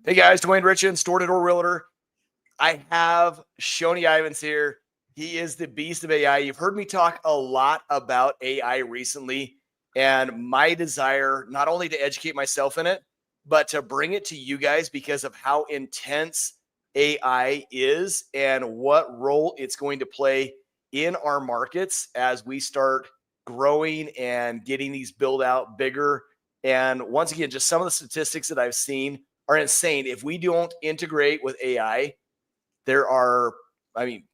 Hey guys, Dwayne Richens, door-to-door realtor. I have Shoney Ivins here. He is the beast of AI. You've heard me talk a lot about AI recently, and my desire not only to educate myself in it, but to bring it to you guys because of how intense AI is and what role it's going to play in our markets as we start growing and getting these build out bigger. And once again, just some of the statistics that I've seen are insane. If we don't integrate with AI, there are,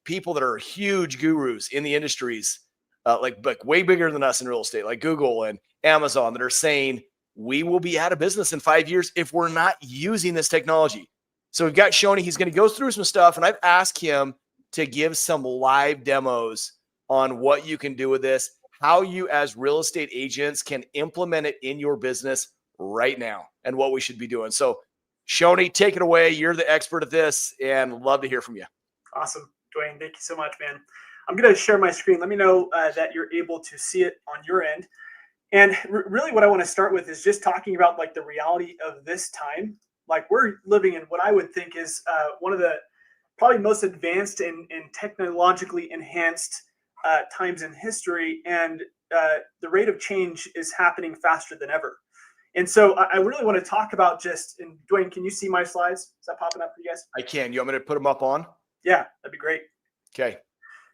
people that are huge gurus in the industries, like way bigger than us in real estate, like Google and Amazon, that are saying we will be out of business in 5 years if we're not using this technology. So we've got Shoney. He's going to go through some stuff, and I've asked him to give some live demos on what you can do with this, how you as real estate agents can implement it in your business right now, and what we should be doing. So Shoney, take it away. You're the expert at this, and love to hear from you. Awesome. Dwayne, thank you so much, man. I'm going to share my screen. Let me know that you're able to see it on your end. And really what I want to start with is just talking about like the reality of this time. Like we're living in what I would think is one of the probably most advanced and technologically enhanced times in history. And the rate of change is happening faster than ever. And so I really want to talk about and Dwayne, can you see my slides? Is that popping up for you guys? I can. You want me to put them up on? Yeah, that'd be great. Okay.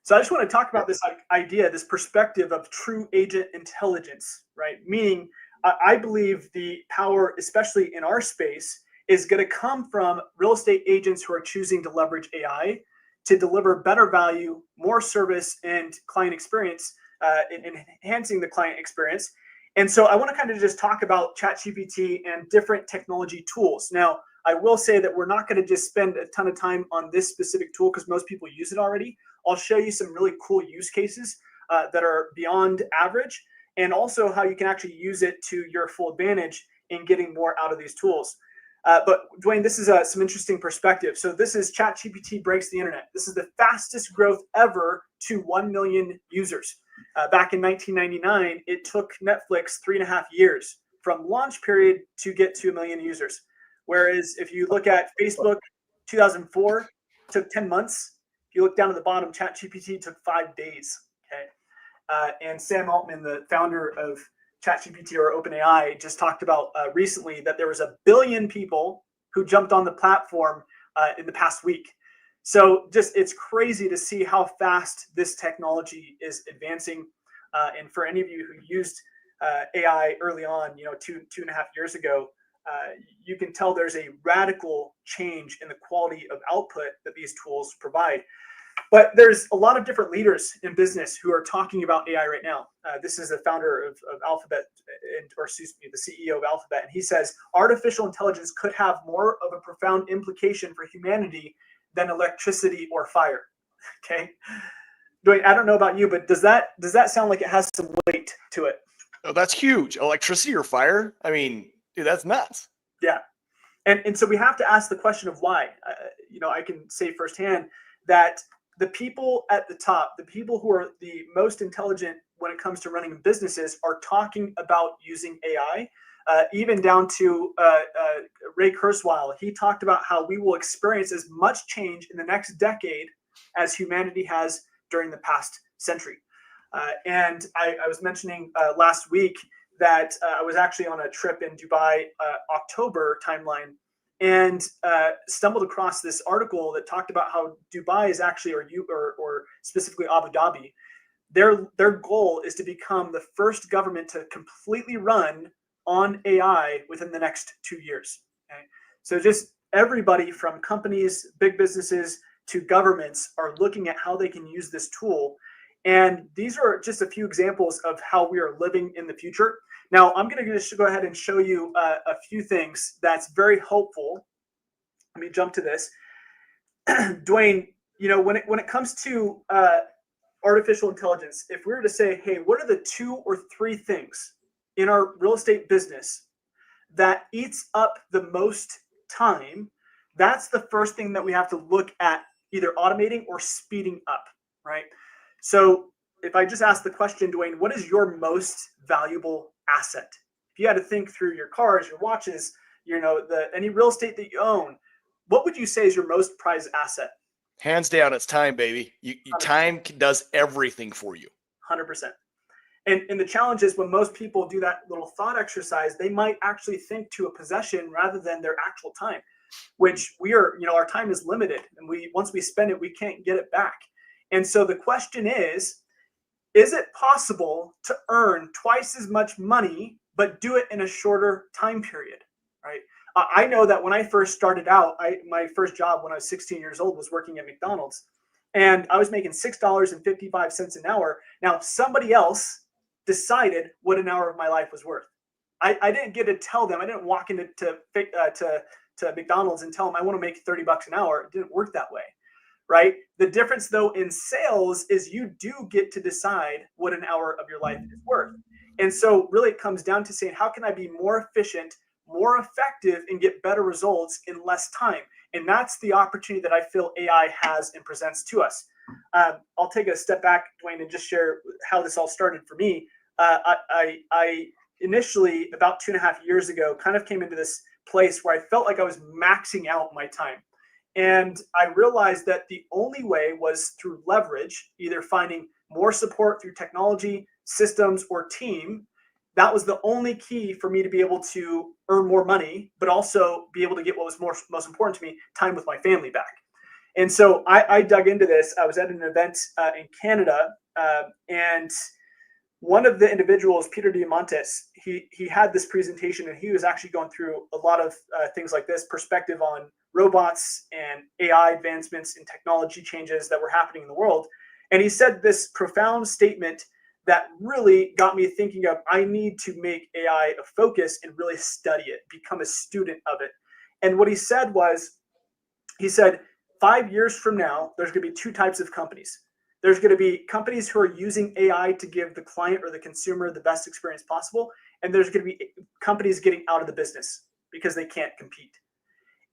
So I just want to talk about this idea, this perspective of true agent intelligence, right? Meaning I believe the power, especially in our space, is going to come from real estate agents who are choosing to leverage AI to deliver better value, more service, and client experience, enhancing the client experience. And so I want to kind of just talk about ChatGPT and different technology tools. Now, I will say that we're not going to just spend a ton of time on this specific tool because most people use it already. I'll show you some really cool use cases that are beyond average, and also how you can actually use it to your full advantage in getting more out of these tools. But Dwayne, this is some interesting perspective. So this is ChatGPT breaks the internet. This is the fastest growth ever to 1 million users. Back in 1999, it took Netflix 3.5 years from launch period to get to 1 million users. Whereas if you look at Facebook, 2004 took 10 months. If you look down at the bottom, ChatGPT took 5 days. Okay, and Sam Altman, the founder of ChatGPT or OpenAI, just talked about recently that there was 1 billion people who jumped on the platform in the past week. So it's crazy to see how fast this technology is advancing. And for any of you who used AI early on, 2.5 years ago, you can tell there's a radical change in the quality of output that these tools provide. But there's a lot of different leaders in business who are talking about AI right now. This is the founder of Alphabet, the CEO of Alphabet, and he says artificial intelligence could have more of a profound implication for humanity than electricity or fire. Okay, Dwayne, I don't know about you, but does that sound like it has some weight to it? Oh, that's huge. Electricity or fire? I mean, dude, that's nuts. Yeah, and so we have to ask the question of why. I can say firsthand that the people at the top, the people who are the most intelligent when it comes to running businesses, are talking about using AI. Even down to Ray Kurzweil, he talked about how we will experience as much change in the next decade as humanity has during the past century. And I was mentioning last week that I was actually on a trip in Dubai, October timeline, and stumbled across this article that talked about how Dubai is actually, or specifically Abu Dhabi, their goal is to become the first government to completely run on AI within the next 2 years. Okay? So just everybody from companies, big businesses, to governments are looking at how they can use this tool. And these are just a few examples of how we are living in the future. Now, I'm going to just go ahead and show you a few things that's very helpful. Let me jump to this. Dwayne, when it comes to artificial intelligence, if we were to say, hey, what are the 2 or 3 things in our real estate business that eats up the most time, that's the first thing that we have to look at, either automating or speeding up, right? So if I just ask the question, Dwayne, what is your most valuable asset? If you had to think through your cars, your watches, any real estate that you own, what would you say is your most prized asset? Hands down, it's time, baby. Time does everything for you. 100%. And the challenge is when most people do that little thought exercise, they might actually think to a possession rather than their actual time, which our time is limited, and once we spend it, we can't get it back. And so the question is it possible to earn twice as much money, but do it in a shorter time period, right? I know that when I first started out, my first job when I was 16 years old was working at McDonald's, and I was making $6.55 an hour. Now, somebody else decided what an hour of my life was worth. I didn't get to tell them. I didn't walk into to McDonald's and tell them I want to make $30 an hour. It didn't work that way, right? The difference, though, in sales is you do get to decide what an hour of your life is worth. And so really it comes down to saying, how can I be more efficient, more effective, and get better results in less time? And that's the opportunity that I feel AI has and presents to us. I'll take a step back, Dwayne, and just share how this all started for me. I initially, about 2.5 years ago, kind of came into this place where I felt like I was maxing out my time. And I realized that the only way was through leverage, either finding more support through technology, systems, or team. That was the only key for me to be able to earn more money, but also be able to get what was most important to me, time with my family back. And so I dug into this. I was at an event in Canada, and one of the individuals, Peter Diamantis, he had this presentation, and he was actually going through a lot of things like this, perspective on robots and AI advancements and technology changes that were happening in the world. And he said this profound statement that really got me thinking of, I need to make AI a focus and really study it, become a student of it. And what he said was, he said, 5 years from now, there's going to be two types of companies. There's going to be companies who are using AI to give the client or the consumer the best experience possible. And there's going to be companies getting out of the business because they can't compete.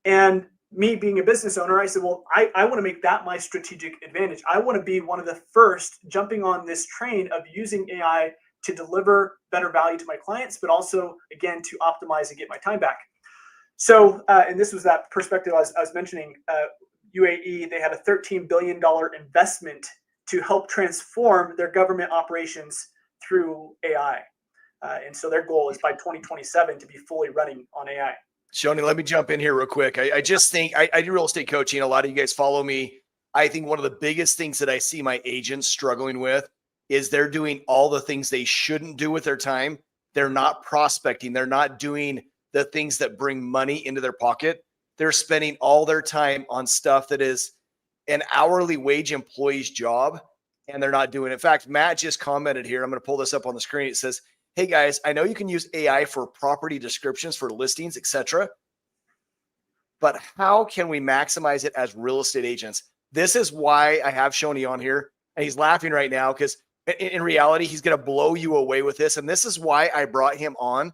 And me being a business owner, I said, well, I want to make that my strategic advantage. I want to be one of the first jumping on this train of using AI to deliver better value to my clients, but also, again, to optimize and get my time back. So, and this was that perspective I was mentioning, UAE, they had a $13 billion investment to help transform their government operations through AI. And so their goal is by 2027 to be fully running on AI. Shoni, let me jump in here real quick. I just think I do real estate coaching. A lot of you guys follow me. I think one of the biggest things that I see my agents struggling with is they're doing all the things they shouldn't do with their time. They're not prospecting. They're not doing the things that bring money into their pocket. They're spending all their time on stuff that is an hourly wage employee's job, and they're not doing it. In fact, Matt just commented here. I'm going to pull this up on the screen. It says, hey guys, I know you can use AI for property descriptions for listings, etc. But how can we maximize it as real estate agents? This is why I have Shoni on here, and he's laughing right now because in reality, he's going to blow you away with this. And this is why I brought him on,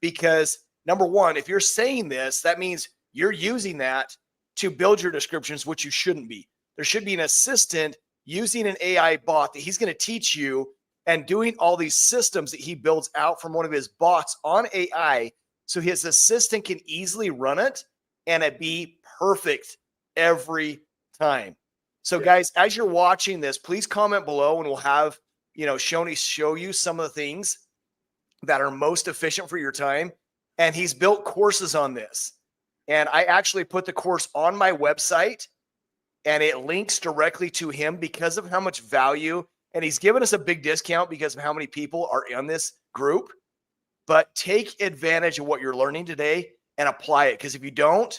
because number one, if you're saying this, that means you're using that to build your descriptions, which you shouldn't be. There should be an assistant using an AI bot that he's going to teach you and doing all these systems that he builds out from one of his bots on AI, so his assistant can easily run it and it be perfect every time. So guys, as you're watching this, please comment below and we'll have, Shoni show you some of the things that are most efficient for your time. And he's built courses on this. And I actually put the course on my website, and it links directly to him because of how much value. And he's given us a big discount because of how many people are in this group. But take advantage of what you're learning today and apply it. Because if you don't,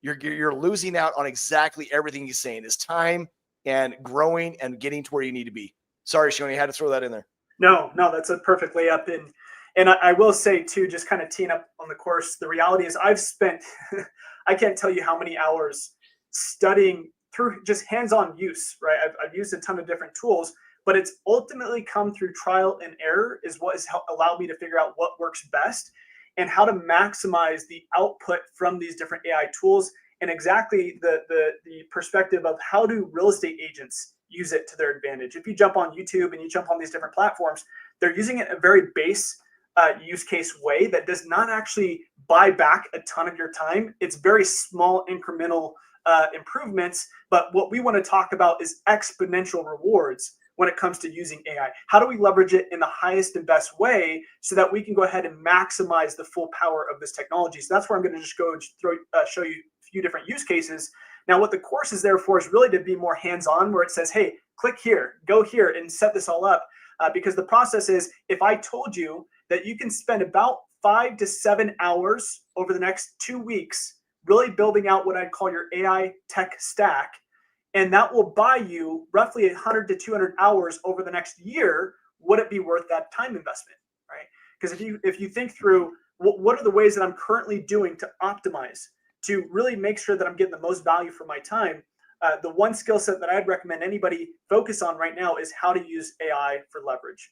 you're losing out on exactly everything he's saying. It's time and growing and getting to where you need to be. Sorry, Shoni, I had to throw that in there. No, that's a perfect layup. And I will say too, just kind of teeing up on the course, the reality is I've spent, I can't tell you how many hours studying through just hands-on use, right? I've used a ton of different tools, but it's ultimately come through trial and error is what has allowed me to figure out what works best and how to maximize the output from these different AI tools, and exactly the perspective of how do real estate agents use it to their advantage. If you jump on YouTube and you jump on these different platforms, they're using it in a very base use case way that does not actually buy back a ton of your time. It's very small incremental improvements, but what we want to talk about is exponential rewards when it comes to using AI. How do we leverage it in the highest and best way so that we can go ahead and maximize the full power of this technology? So that's where I'm going to just go and show you a few different use cases. Now, what the course is there for is really to be more hands-on, where it says, hey, click here, go here, and set this all up. Because the process is, if I told you that you can spend about 5 to 7 hours over the next 2 weeks really building out what I'd call your AI tech stack, and that will buy you roughly 100 to 200 hours over the next year, would it be worth that time investment, right? Because if you think through what are the ways that I'm currently doing to optimize, to really make sure that I'm getting the most value for my time, the one skill set that I'd recommend anybody focus on right now is how to use AI for leverage.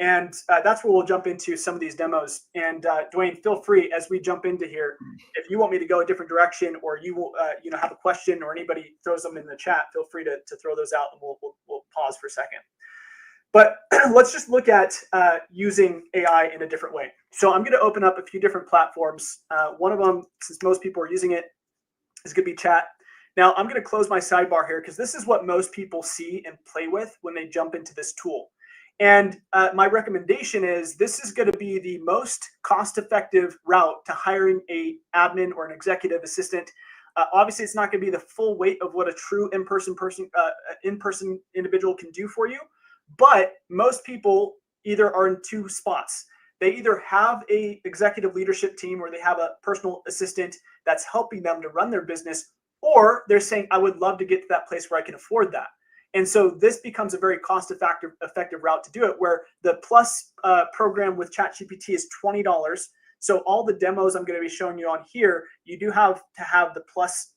And that's where we'll jump into some of these demos. And Dwayne, feel free as we jump into here, if you want me to go a different direction, or you will, have a question, or anybody throws them in the chat, feel free to throw those out, and we'll pause for a second. But let's just look at using AI in a different way. So I'm going to open up a few different platforms. One of them, since most people are using it, is going to be chat. Now I'm going to close my sidebar here because this is what most people see and play with when they jump into this tool. And my recommendation is this is going to be the most cost-effective route to hiring a admin or an executive assistant. Obviously, it's not going to be the full weight of what a true in-person individual can do for you, but most people either are in two spots. They either have a executive leadership team, or they have a personal assistant that's helping them to run their business, or they're saying, I would love to get to that place where I can afford that. And so this becomes a very cost-effective route to do it, where the Plus program with ChatGPT is $20. So all the demos I'm going to be showing you on here, you do have to have the Plus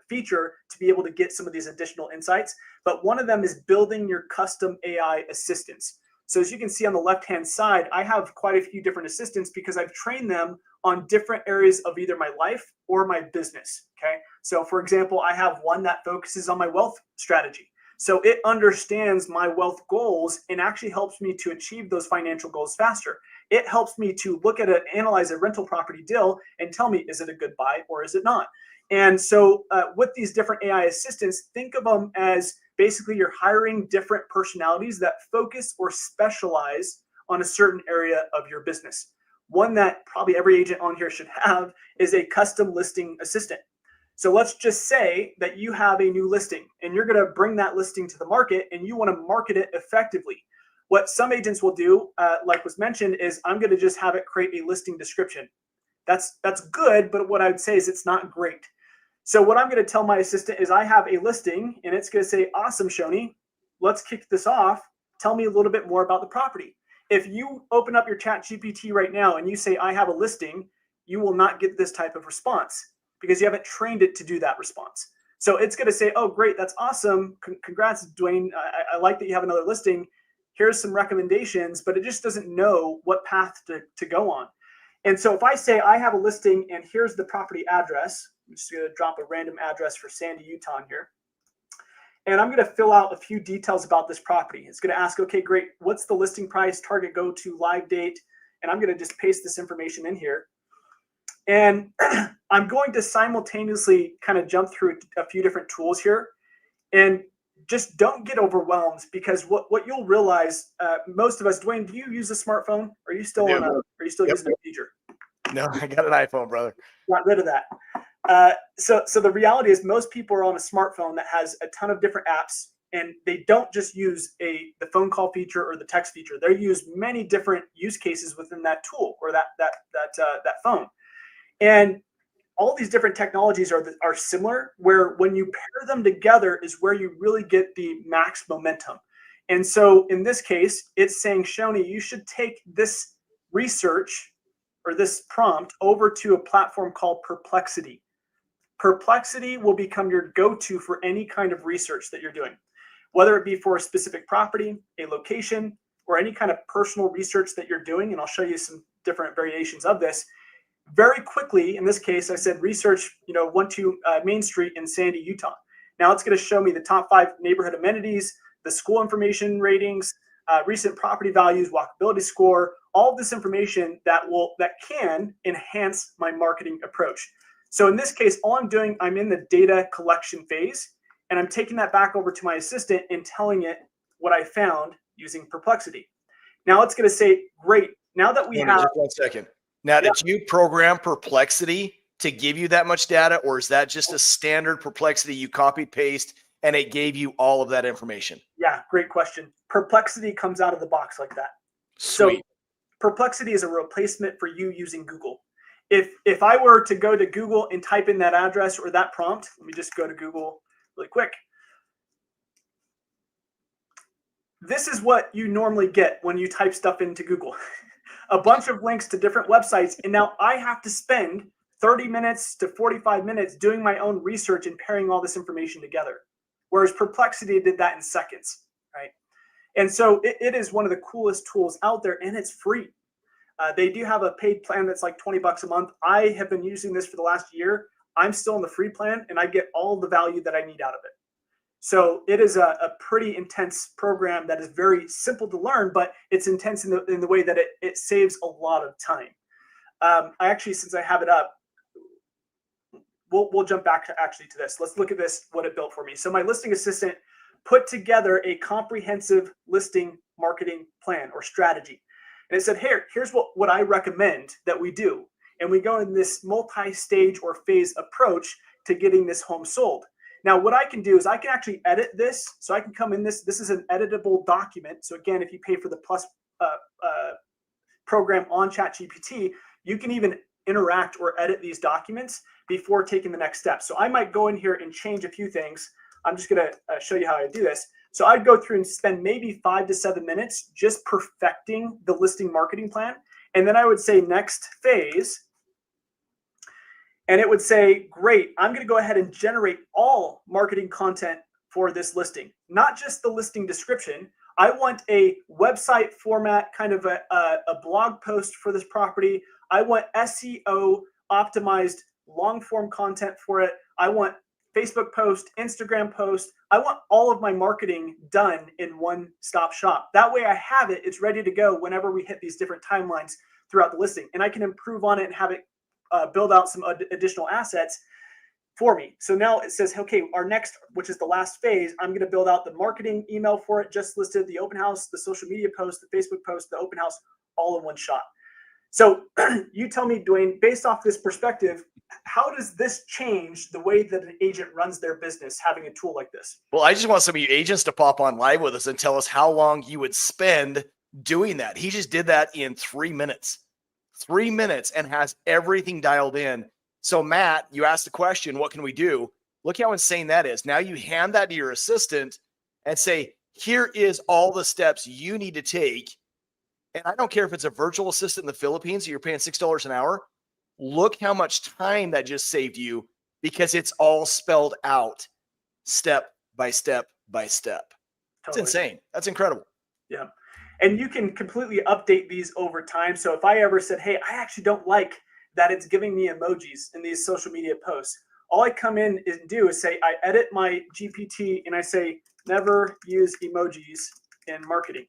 feature to be able to get some of these additional insights. But one of them is building your custom AI assistants. So as you can see on the left-hand side, I have quite a few different assistants because I've trained them on different areas of either my life or my business, okay? So for example, I have one that focuses on my wealth strategy. So it understands my wealth goals and actually helps me to achieve those financial goals faster. It helps me to look at analyze a rental property deal and tell me, is it a good buy or is it not? And so with these different AI assistants, think of them as basically you're hiring different personalities that focus or specialize on a certain area of your business. One that probably every agent on here should have is a custom listing assistant. So let's just say that you have a new listing and you're going to bring that listing to the market and you want to market it effectively. What some agents will do, like was mentioned, is I'm going to just have it create a listing description. That's good, but what I would say is it's not great. So what I'm going to tell my assistant is I have a listing and it's going to say, awesome, Shoni, let's kick this off. Tell me a little bit more about the property. If you open up your ChatGPT right now and you say, I have a listing, you will not get this type of response because you haven't trained it to do that response. So it's going to say, oh, great, that's awesome. Congrats, Dwayne. I like that you have another listing. Here's some recommendations, but it just doesn't know what path to go on. And so if I say I have a listing and here's the property address, I'm just going to drop a random address for Sandy, Utah here. And I'm going to fill out a few details about this property. It's going to ask, okay, great. What's the listing price, target go to, live date? And I'm going to just paste this information in here. And I'm going to simultaneously kind of jump through a few different tools here. And just don't get overwhelmed, because what you'll realize, most of us, Dwayne, do you use a smartphone? Are you still using a pager? No, I got an iPhone, brother. Got rid of that. So the reality is most people are on a smartphone that has a ton of different apps, and they don't just use the phone call feature or the text feature. They use many different use cases within that tool or that phone. And all these different technologies are similar, where when you pair them together is where you really get the max momentum. And so in this case, it's saying, Shoni, you should take this research or this prompt over to a platform called Perplexity. Perplexity will become your go-to for any kind of research that you're doing, whether it be for a specific property, a location, or any kind of personal research that you're doing. And I'll show you some different variations of this. Very quickly, in this case, I said research, 1-2 Main Street in Sandy, Utah. Now it's going to show me the top 5 neighborhood amenities, the school information ratings, recent property values, walkability score, all of this information that can enhance my marketing approach. So in this case, all I'm doing, I'm in the data collection phase, and I'm taking that back over to my assistant and telling it what I found using Perplexity. Now it's going to say, great. Now that we have, just 1 second. Now, did you program Perplexity to give you that much data, or is that just a standard Perplexity you copy paste and it gave you all of that information? Yeah, great question. Perplexity comes out of the box like that. Sweet. So Perplexity is a replacement for you using Google. If I were to go to Google and type in that address or that prompt, let me just go to Google really quick. This is what you normally get when you type stuff into Google. A bunch of links to different websites. And now I have to spend 30 minutes to 45 minutes doing my own research and pairing all this information together. Whereas Perplexity did that in seconds, right? And so it is one of the coolest tools out there, and it's free. They do have a paid plan that's like $20 a month. I have been using this for the last year. I'm still in the free plan, and I get all the value that I need out of it. So it is a pretty intense program that is very simple to learn, but it's intense in the way that it saves a lot of time. I actually, since I have it up, we'll jump back to this. Let's look at this, what it built for me. So my listing assistant put together a comprehensive listing marketing plan or strategy. And it said, here's what I recommend that we do. And we go in this multi-stage or phase approach to getting this home sold. Now, what I can do is I can actually edit this. So I can come in this is an editable document. So again, if you pay for the Plus program on ChatGPT, you can even interact or edit these documents before taking the next step. So I might go in here and change a few things. I'm just going to show you how I do this. So I'd go through and spend maybe 5 to 7 minutes just perfecting the listing marketing plan. And then I would say next phase. And it would say, great, I'm going to go ahead and generate all marketing content for this listing, not just the listing description. I want a website format, kind of a blog post for this property. I want SEO optimized long form content for it. I want Facebook post, Instagram post. I want all of my marketing done in one stop shop. That way I have it, it's ready to go whenever we hit these different timelines throughout the listing. And I can improve on it and have it build out some additional assets for me. So now it says, okay, our next, which is the last phase, I'm going to build out the marketing email for it, just listed, the open house, the social media post, the Facebook post, the open house, all in one shot. So you tell me, Dwayne, based off this perspective, how does this change the way that an agent runs their business, having a tool like this? Well, I just want some of you agents to pop on live with us and tell us how long you would spend doing that. He just did that in 3 minutes. 3 minutes and has everything dialed in. So Matt, you asked the question, what can we do? Look how insane that is. Now you hand that to your assistant and say, here is all the steps you need to take. And I don't care if it's a virtual assistant in the Philippines that you're paying $6 an hour. Look how much time that just saved you, because it's all spelled out step by step by step. Totally. It's insane. That's incredible. Yeah. And you can completely update these over time. So if I ever said, hey, I actually don't like that it's giving me emojis in these social media posts, all I come in and do is say, I edit my GPT and I say, never use emojis in marketing.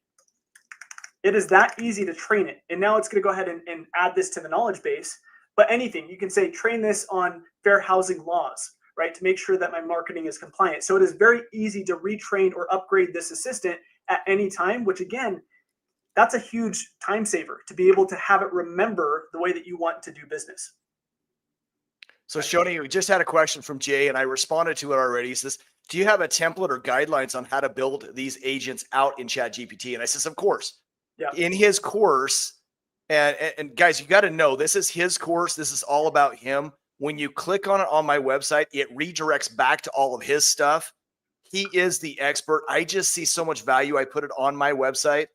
It is that easy to train it. And now it's going to go ahead and add this to the knowledge base. But anything, you can say, train this on fair housing laws, right, to make sure that my marketing is compliant. So it is very easy to retrain or upgrade this assistant at any time, which again, that's a huge time saver to be able to have it remember the way that you want to do business. So Shoni, we just had a question from Jay and I responded to it already. He says, do you have a template or guidelines on how to build these agents out in ChatGPT? And I says, of course. Yeah. In his course, and guys, you got to know, this is his course. This is all about him. When you click on it on my website, it redirects back to all of his stuff. He is the expert. I just see so much value. I put it on my website,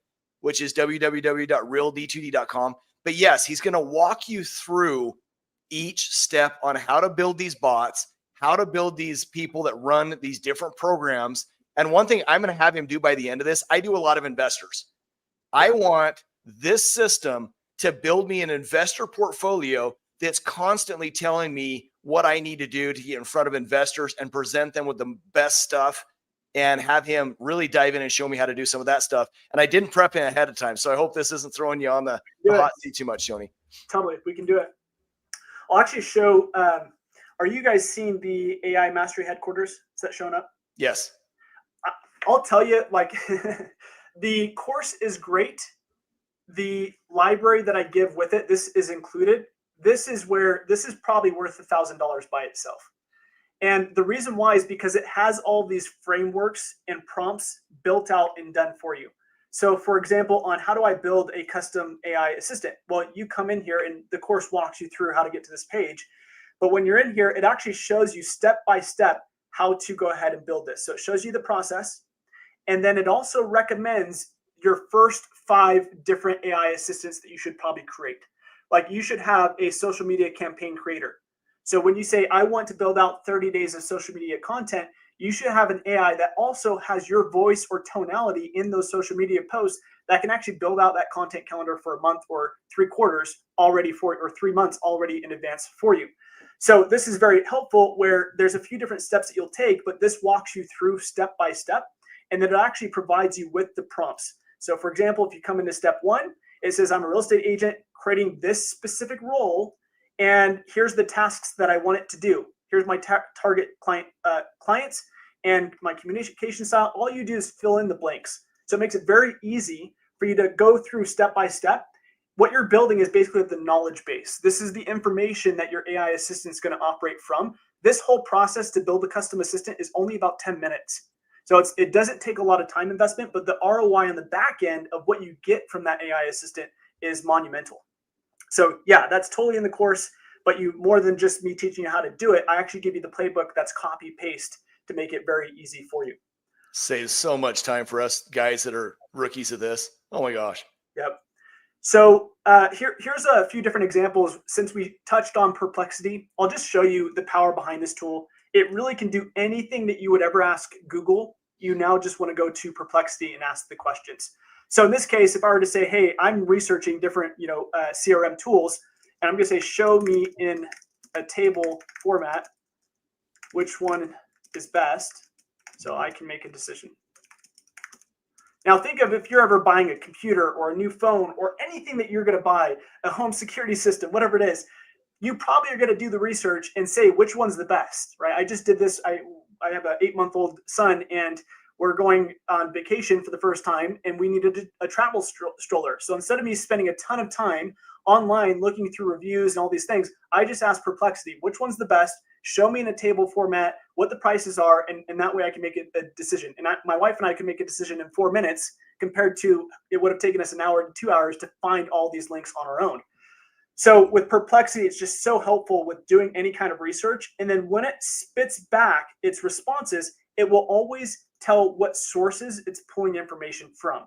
which is www.reald2d.com. But yes, he's going to walk you through each step on how to build these bots, how to build these people that run these different programs. And one thing I'm going to have him do by the end of this, I do a lot of investors. I want this system to build me an investor portfolio that's constantly telling me what I need to do to get in front of investors and present them with the best stuff. and have him really dive in and show me how to do some of that stuff. And I didn't prep him ahead of time, so I hope this isn't throwing you on the hot seat too much, Shoni. Totally, we can do it. I'll actually show. Are you guys seeing the AI Mastery headquarters? Is that showing up? Yes. I'll tell you, like, the course is great. The library that I give with it, this is included. This is probably worth $1,000 by itself. And the reason why is because it has all these frameworks and prompts built out and done for you. So for example, on how do I build a custom AI assistant? Well, you come in here and the course walks you through how to get to this page. But when you're in here, it actually shows you step by step how to go ahead and build this. So it shows you the process. And then it also recommends your first 5 different AI assistants that you should probably create. Like you should have a social media campaign creator. So when you say, I want to build out 30 days of social media content, you should have an AI that also has your voice or tonality in those social media posts that can actually build out that content calendar for a month or 3 quarters already for, or 3 months already in advance for you. So this is very helpful where there's a few different steps that you'll take, but this walks you through step by step, and then it actually provides you with the prompts. So for example, if you come into step 1, it says I'm a real estate agent creating this specific role, and here's the tasks that I want it to do. Here's my target clients and my communication style. All you do is fill in the blanks. So it makes it very easy for you to go through step by step. What you're building is basically the knowledge base. This is the information that your AI assistant is going to operate from. This whole process to build a custom assistant is only about 10 minutes. So it doesn't take a lot of time investment, but the ROI on the back end of what you get from that AI assistant is monumental. So yeah, that's totally in the course, but you more than just me teaching you how to do it, I actually give you the playbook that's copy paste to make it very easy for you. Saves so much time for us guys that are rookies at this. Oh my gosh. Yep. So here's a few different examples. Since we touched on Perplexity, I'll just show you the power behind this tool. It really can do anything that you would ever ask Google. You now just want to go to Perplexity and ask the questions. So in this case, if I were to say, hey, I'm researching different CRM tools, and I'm going to say, show me in a table format which one is best, so I can make a decision. Now think of if you're ever buying a computer or a new phone or anything that you're going to buy, a home security system, whatever it is, you probably are going to do the research and say which one's the best, right? I just did this. I have an 8-month-old son, and we're going on vacation for the first time, and we needed a travel stroller. So instead of me spending a ton of time online looking through reviews and all these things, I just asked Perplexity, which one's the best? Show me in a table format what the prices are, and that way I can make a decision. And my wife and I can make a decision in 4 minutes compared to it would have taken us an hour to 2 hours to find all these links on our own. So with Perplexity, it's just so helpful with doing any kind of research. And then when it spits back its responses, it will always tell what sources it's pulling information from.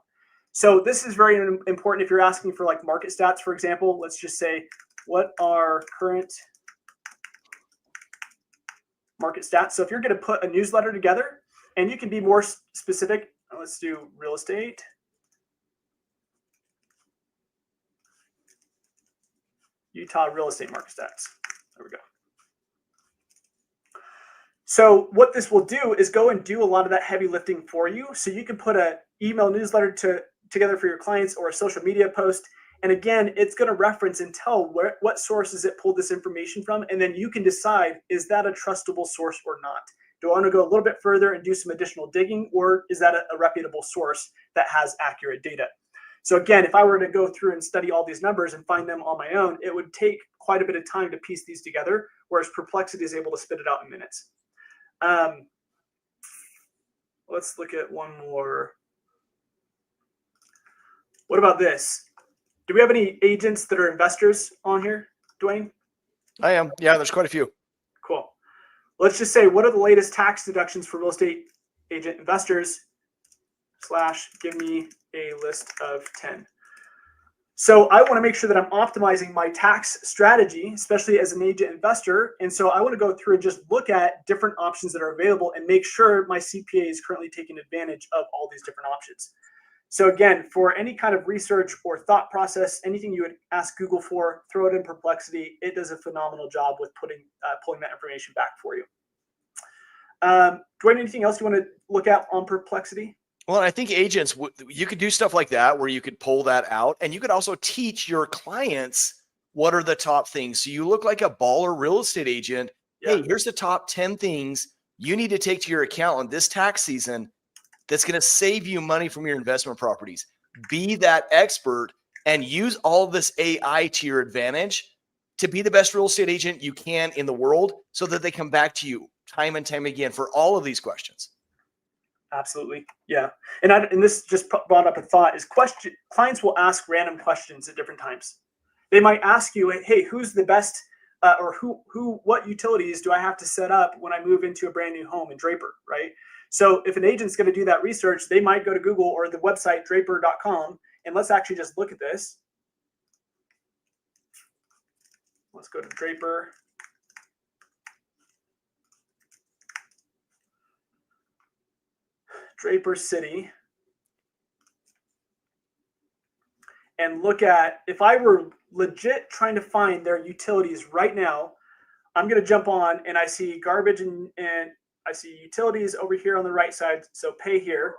So this is very important if you're asking for like market stats, for example. Let's just say, what are current market stats? So if you're going to put a newsletter together, and you can be more specific, let's do real estate. Utah real estate market stats. There we go. So what this will do is go and do a lot of that heavy lifting for you. So you can put an email newsletter together for your clients or a social media post. And again, it's going to reference and tell what sources it pulled this information from. And then you can decide, is that a trustable source or not? Do I want to go a little bit further and do some additional digging, or is that a reputable source that has accurate data? So again, if I were to go through and study all these numbers and find them on my own, it would take quite a bit of time to piece these together, whereas Perplexity is able to spit it out in minutes. Let's look at one more. What about this? Do we have any agents that are investors on here, Dwayne? I am. Yeah, there's quite a few. Cool. Let's just say, what are the latest tax deductions for real estate agent investors? / give me a list of 10. So I want to make sure that I'm optimizing my tax strategy, especially as an agent investor. And so I want to go through and just look at different options that are available and make sure my CPA is currently taking advantage of all these different options. So again, for any kind of research or thought process, anything you would ask Google for, throw it in Perplexity. It does a phenomenal job with pulling that information back for you. Dwayne, anything else you want to look at on Perplexity? Well, I think agents, you could do stuff like that where you could pull that out, and you could also teach your clients what are the top things. So you look like a baller real estate agent. Yeah. Hey, here's the top 10 things you need to take to your accountant this tax season that's going to save you money from your investment properties. Be that expert and use all this AI to your advantage to be the best real estate agent you can in the world so that they come back to you time and time again for all of these questions. Absolutely. Yeah. And this just brought up a thought is clients will ask random questions at different times. They might ask you, hey, who's the best or what utilities do I have to set up when I move into a brand new home in Draper, right? So if an agent's going to do that research, they might go to Google or the website draper.com. And let's actually just look at this. Let's go to Draper. Draper City. And look at, if I were legit trying to find their utilities right now, I'm going to jump on and I see garbage and I see utilities over here on the right side. So pay here.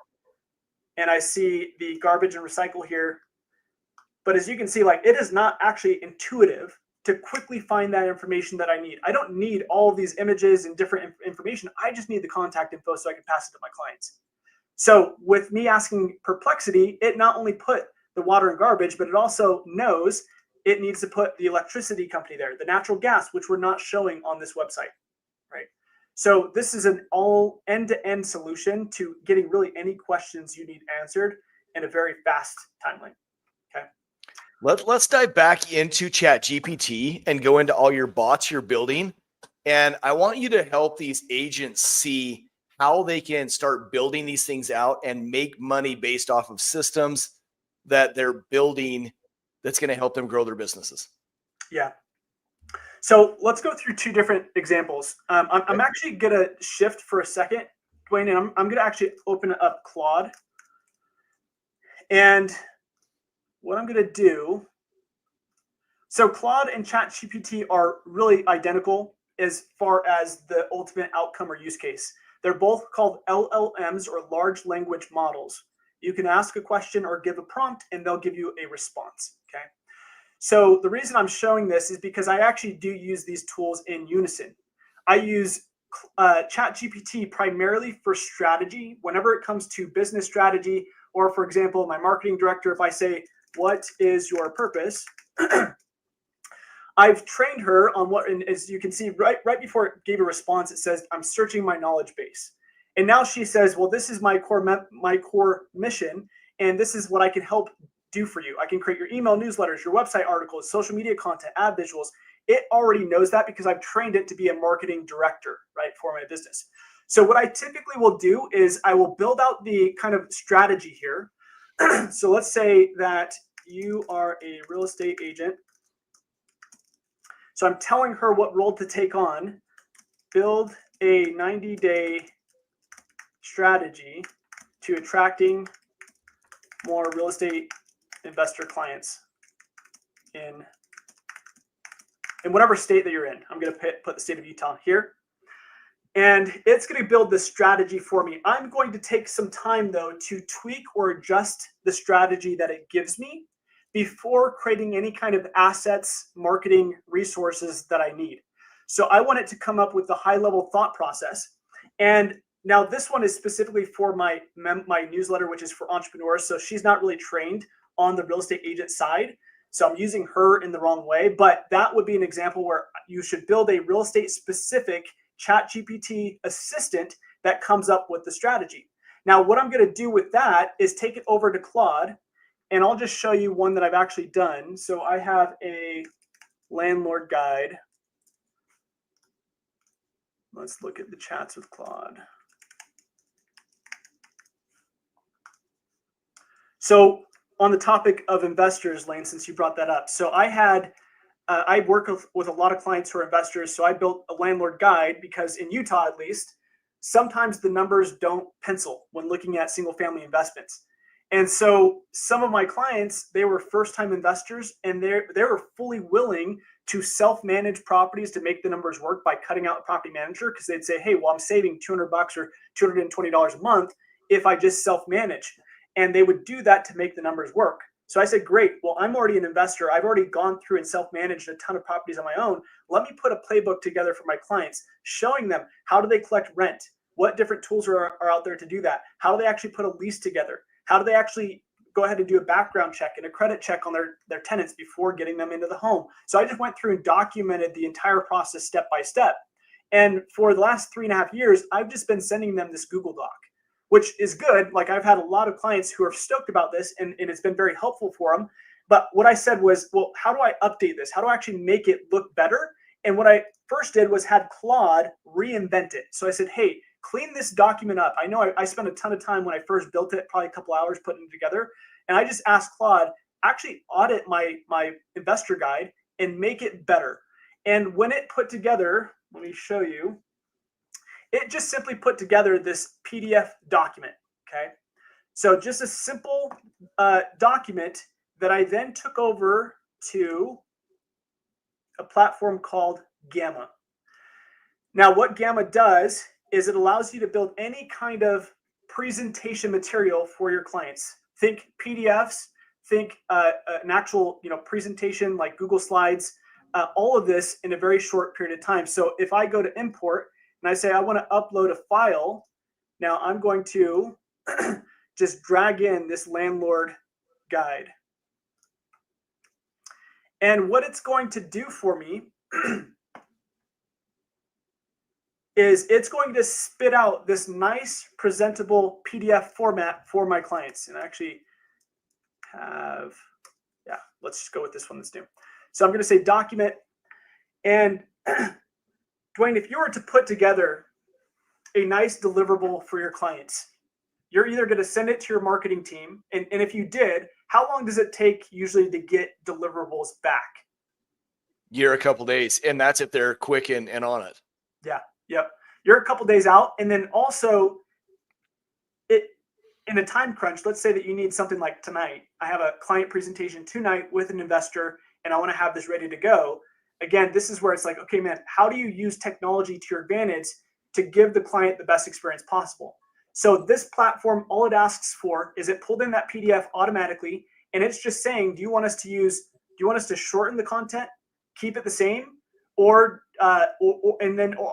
And I see the garbage and recycle here. But as you can see, like it is not actually intuitive to quickly find that information that I need. I don't need all of these images and different information. I just need the contact info so I can pass it to my clients. So with me asking Perplexity, it not only put the water and garbage, but it also knows it needs to put the electricity company there, the natural gas, which we're not showing on this website, right? So this is an all end-to-end solution to getting really any questions you need answered in a very fast timeline. Okay. Let's dive back into ChatGPT and go into all your bots you're building. And I want you to help these agents see how they can start building these things out and make money based off of systems that they're building that's going to help them grow their businesses. Yeah. So let's go through two different examples. I'm actually going to shift for a second, Dwayne, and I'm going to actually open up Claude. And what I'm going to do, so Claude and ChatGPT are really identical as far as the ultimate outcome or use case. They're both called LLMs or large language models. You can ask a question or give a prompt and they'll give you a response, okay? So the reason I'm showing this is because I actually do use these tools in unison. I use ChatGPT primarily for strategy. Whenever it comes to business strategy, or for example, my marketing director, if I say, what is your purpose? I've trained her on what, and as you can see, right before it gave a response, it says, I'm searching my knowledge base. And now she says, well, this is my core mission, and this is what I can help do for you. I can create your email newsletters, your website articles, social media content, ad visuals. It already knows that because I've trained it to be a marketing director, right, for my business. So what I typically will do is I will build out the kind of strategy here. So let's say that you are a real estate agent. So I'm telling her what role to take on, build a 90-day strategy to attracting more real estate investor clients in whatever state that you're in. I'm going to put the state of Utah here. And it's going to build this strategy for me. I'm going to take some time, though, to tweak or adjust the strategy that it gives me before creating any kind of assets, marketing resources that I need. So I want it to come up with the high-level thought process. And now this one is specifically for my newsletter, which is for entrepreneurs. So she's not really trained on the real estate agent side. So I'm using her in the wrong way. But that would be an example where you should build a real estate specific ChatGPT assistant that comes up with the strategy. Now, what I'm going to do with that is take it over to Claude, and I'll just show you one that I've actually done. So I have a landlord guide. Let's look at the chats with Claude. So on the topic of investors, Lane, since you brought that up. So I work with a lot of clients who are investors. So I built a landlord guide because in Utah, at least, sometimes the numbers don't pencil when looking at single family investments. And so some of my clients, they were first-time investors, and they were fully willing to self-manage properties to make the numbers work by cutting out a property manager, because they'd say, hey, well, I'm saving $200 or $220 a month if I just self-manage. And they would do that to make the numbers work. So I said, great, well, I'm already an investor. I've already gone through and self-managed a ton of properties on my own. Let me put a playbook together for my clients, showing them how do they collect rent? What different tools are out there to do that? How do they actually put a lease together? How do they actually go ahead and do a background check and a credit check on their tenants before getting them into the home? So I just went through and documented the entire process step by step. And for the last 3.5 years, I've just been sending them this Google Doc, which is good. Like, I've had a lot of clients who are stoked about this, and it's been very helpful for them. But what I said was, well, how do I update this? How do I actually make it look better? And what I first did was had Claude reinvent it. So I said, hey, clean this document up. I know I spent a ton of time when I first built it, probably a couple hours putting it together. And I just asked Claude, actually audit my investor guide and make it better. And when it put together, let me show you, it just simply put together this PDF document, okay? So just a simple document that I then took over to a platform called Gamma. Now, what Gamma does is it allows you to build any kind of presentation material for your clients. Think PDFs, think an actual presentation like Google Slides, all of this in a very short period of time. So if I go to import and I say I want to upload a file, now I'm going to just drag in this landlord guide. And what it's going to do for me is it's going to spit out this nice presentable PDF format for my clients. And I actually have, yeah, let's just go with this one that's new. So I'm going to say document. And Dwayne, if you were to put together a nice deliverable for your clients, you're either going to send it to your marketing team. And if you did, how long does it take usually to get deliverables back? You're a couple days, and that's if they're quick and on it. Yeah. Yep. You're a couple days out. And then also in a time crunch, let's say that you need something like tonight. I have a client presentation tonight with an investor, and I want to have this ready to go. Again, this is where it's like, okay, man, how do you use technology to your advantage to give the client the best experience possible? So this platform, all it asks for is it pulled in that PDF automatically, and it's just saying, do you want us to shorten the content, keep it the same, or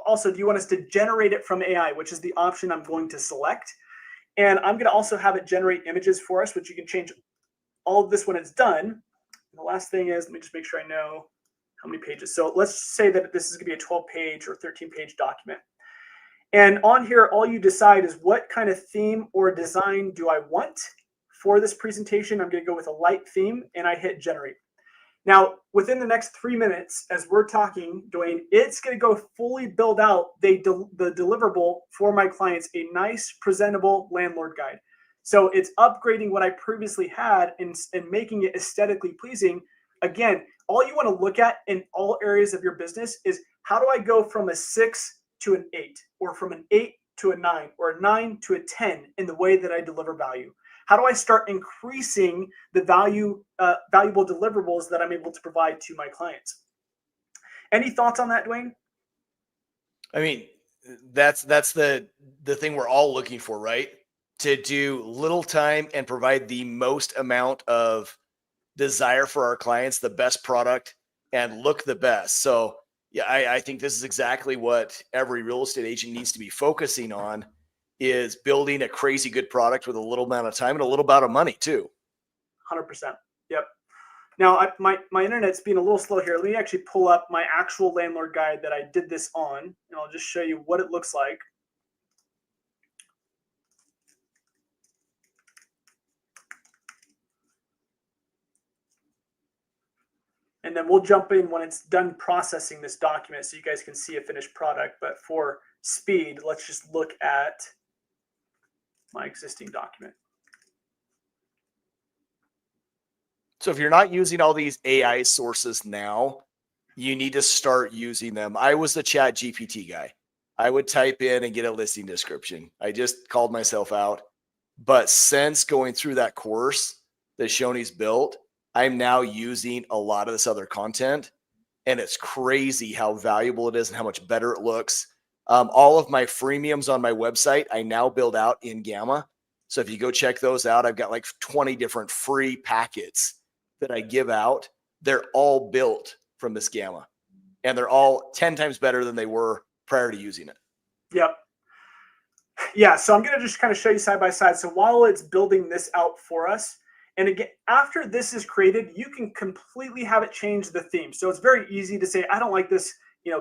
also, do you want us to generate it from AI, which is the option I'm going to select. And I'm going to also have it generate images for us, which you can change all of this when it's done. And the last thing is, let me just make sure I know how many pages. So let's say that this is going to be a 12-page or 13-page document. And on here, all you decide is what kind of theme or design do I want for this presentation. I'm going to go with a light theme, and I hit generate. Now, within the next 3 minutes, as we're talking, Dwayne, it's going to go fully build out the deliverable for my clients, a nice, presentable landlord guide. So it's upgrading what I previously had and making it aesthetically pleasing. Again, all you want to look at in all areas of your business is, how do I go from a 6 to an 8, or from an 8 to a 9, or a 9 to a 10 in the way that I deliver value? How do I start increasing the valuable deliverables that I'm able to provide to my clients? Any thoughts on that, Dwayne? I mean, that's the thing we're all looking for, right? To do little time and provide the most amount of desire for our clients, the best product, and look the best. So yeah, I think this is exactly what every real estate agent needs to be focusing on, is building a crazy good product with a little amount of time and a little amount of money too. 100%. Yep. Now, my internet's being a little slow here. Let me actually pull up my actual landlord guide that I did this on, and I'll just show you what it looks like. And then we'll jump in when it's done processing this document so you guys can see a finished product. But for speed, let's just look at my existing document. So if you're not using all these AI sources now, you need to start using them. I was the Chat GPT guy. I would type in and get a listing description. I just called myself out. But since going through that course that Shoney's built, I'm now using a lot of this other content, and it's crazy how valuable it is and how much better it looks. All of my freemiums on my website, I now build out in Gamma. So if you go check those out, I've got like 20 different free packets that I give out. They're all built from this Gamma, and they're all 10 times better than they were prior to using it. Yep. Yeah, so I'm going to just kind of show you side by side. So while it's building this out for us, and again, after this is created, you can completely have it change the theme. So it's very easy to say, I don't like this,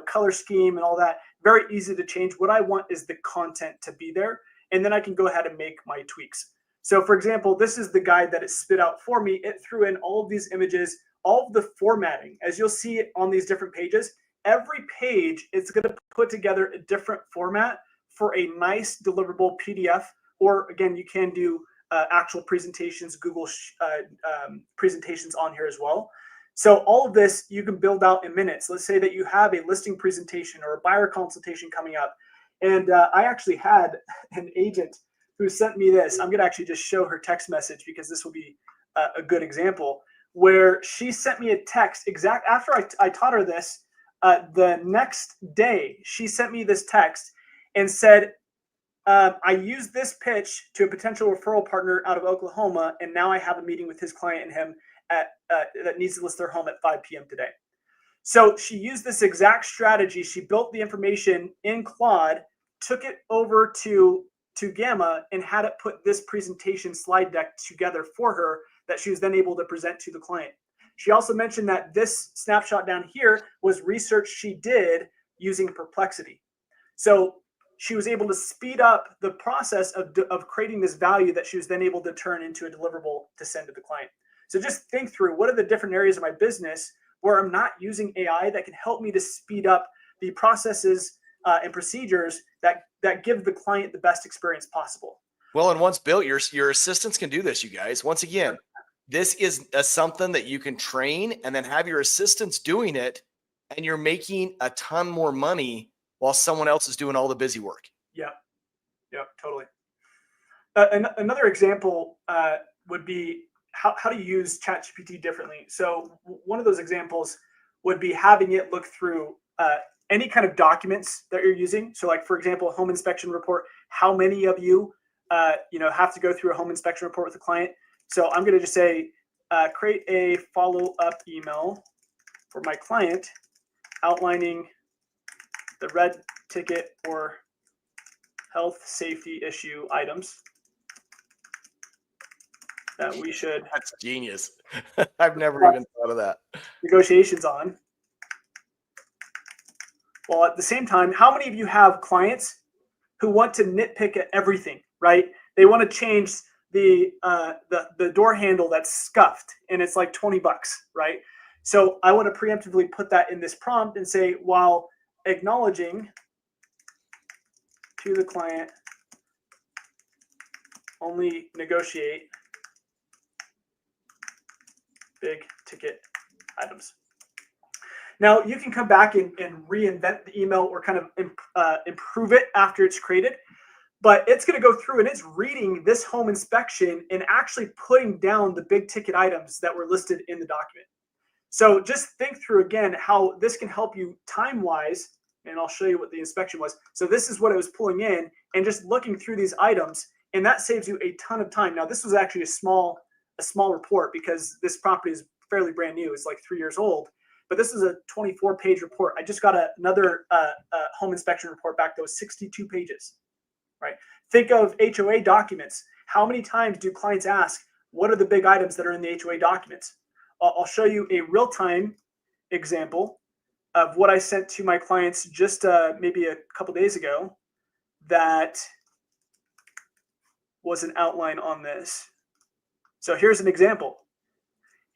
color scheme and all that. Very easy to change. What I want is the content to be there. And then I can go ahead and make my tweaks. So for example, this is the guide that it spit out for me. It threw in all of these images, all of the formatting. As you'll see on these different pages, every page, it's going to put together a different format for a nice deliverable PDF, or again, you can do actual presentations, Google presentations on here as well. So all of this you can build out in minutes. Let's say that you have a listing presentation or a buyer consultation coming up. And I actually had an agent who sent me this. I'm going to actually just show her text message because this will be a good example, where she sent me a text exact after I taught her this. The next day, she sent me this text and said, I used this pitch to a potential referral partner out of Oklahoma, and now I have a meeting with his client and him that needs to list their home at 5 p.m. today. So she used this exact strategy. She built the information in Claude, took it over to Gamma, and had it put this presentation slide deck together for her that she was then able to present to the client. She also mentioned that this snapshot down here was research she did using Perplexity. So she was able to speed up the process of creating this value that she was then able to turn into a deliverable to send to the client. So just think through, what are the different areas of my business where I'm not using AI that can help me to speed up the processes and procedures that give the client the best experience possible. Well, and once built, your assistants can do this, you guys. Once again, this is something that you can train and then have your assistants doing it, and you're making a ton more money while someone else is doing all the busy work. Yeah, totally. Another example would be how to use ChatGPT differently. So one of those examples would be having it look through any kind of documents that you're using. So like, for example, a home inspection report, how many of you, have to go through a home inspection report with a client? So I'm going to just say, create a follow-up email for my client outlining the red ticket or health safety issue items that we should. That's genius. I've never even thought of that. Negotiations on. Well, at the same time, how many of you have clients who want to nitpick at everything, right? They want to change the door handle that's scuffed and it's like $20, right? So I want to preemptively put that in this prompt and say, while acknowledging to the client, only negotiate big ticket items. Now you can come back and reinvent the email or kind of improve it after it's created, but it's going to go through and it's reading this home inspection and actually putting down the big ticket items that were listed in the document. So just think through again how this can help you time-wise, and I'll show you what the inspection was. So this is what it was pulling in and just looking through these items, and that saves you a ton of time. Now this was actually a small report because this property is fairly brand new. It's like 3 years old, but this is a 24-page report. I just got another home inspection report back that was 62 pages, right? Think of HOA documents. How many times do clients ask, what are the big items that are in the HOA documents? I'll show you a real-time example of what I sent to my clients just maybe a couple days ago that was an outline on this. So here's an example.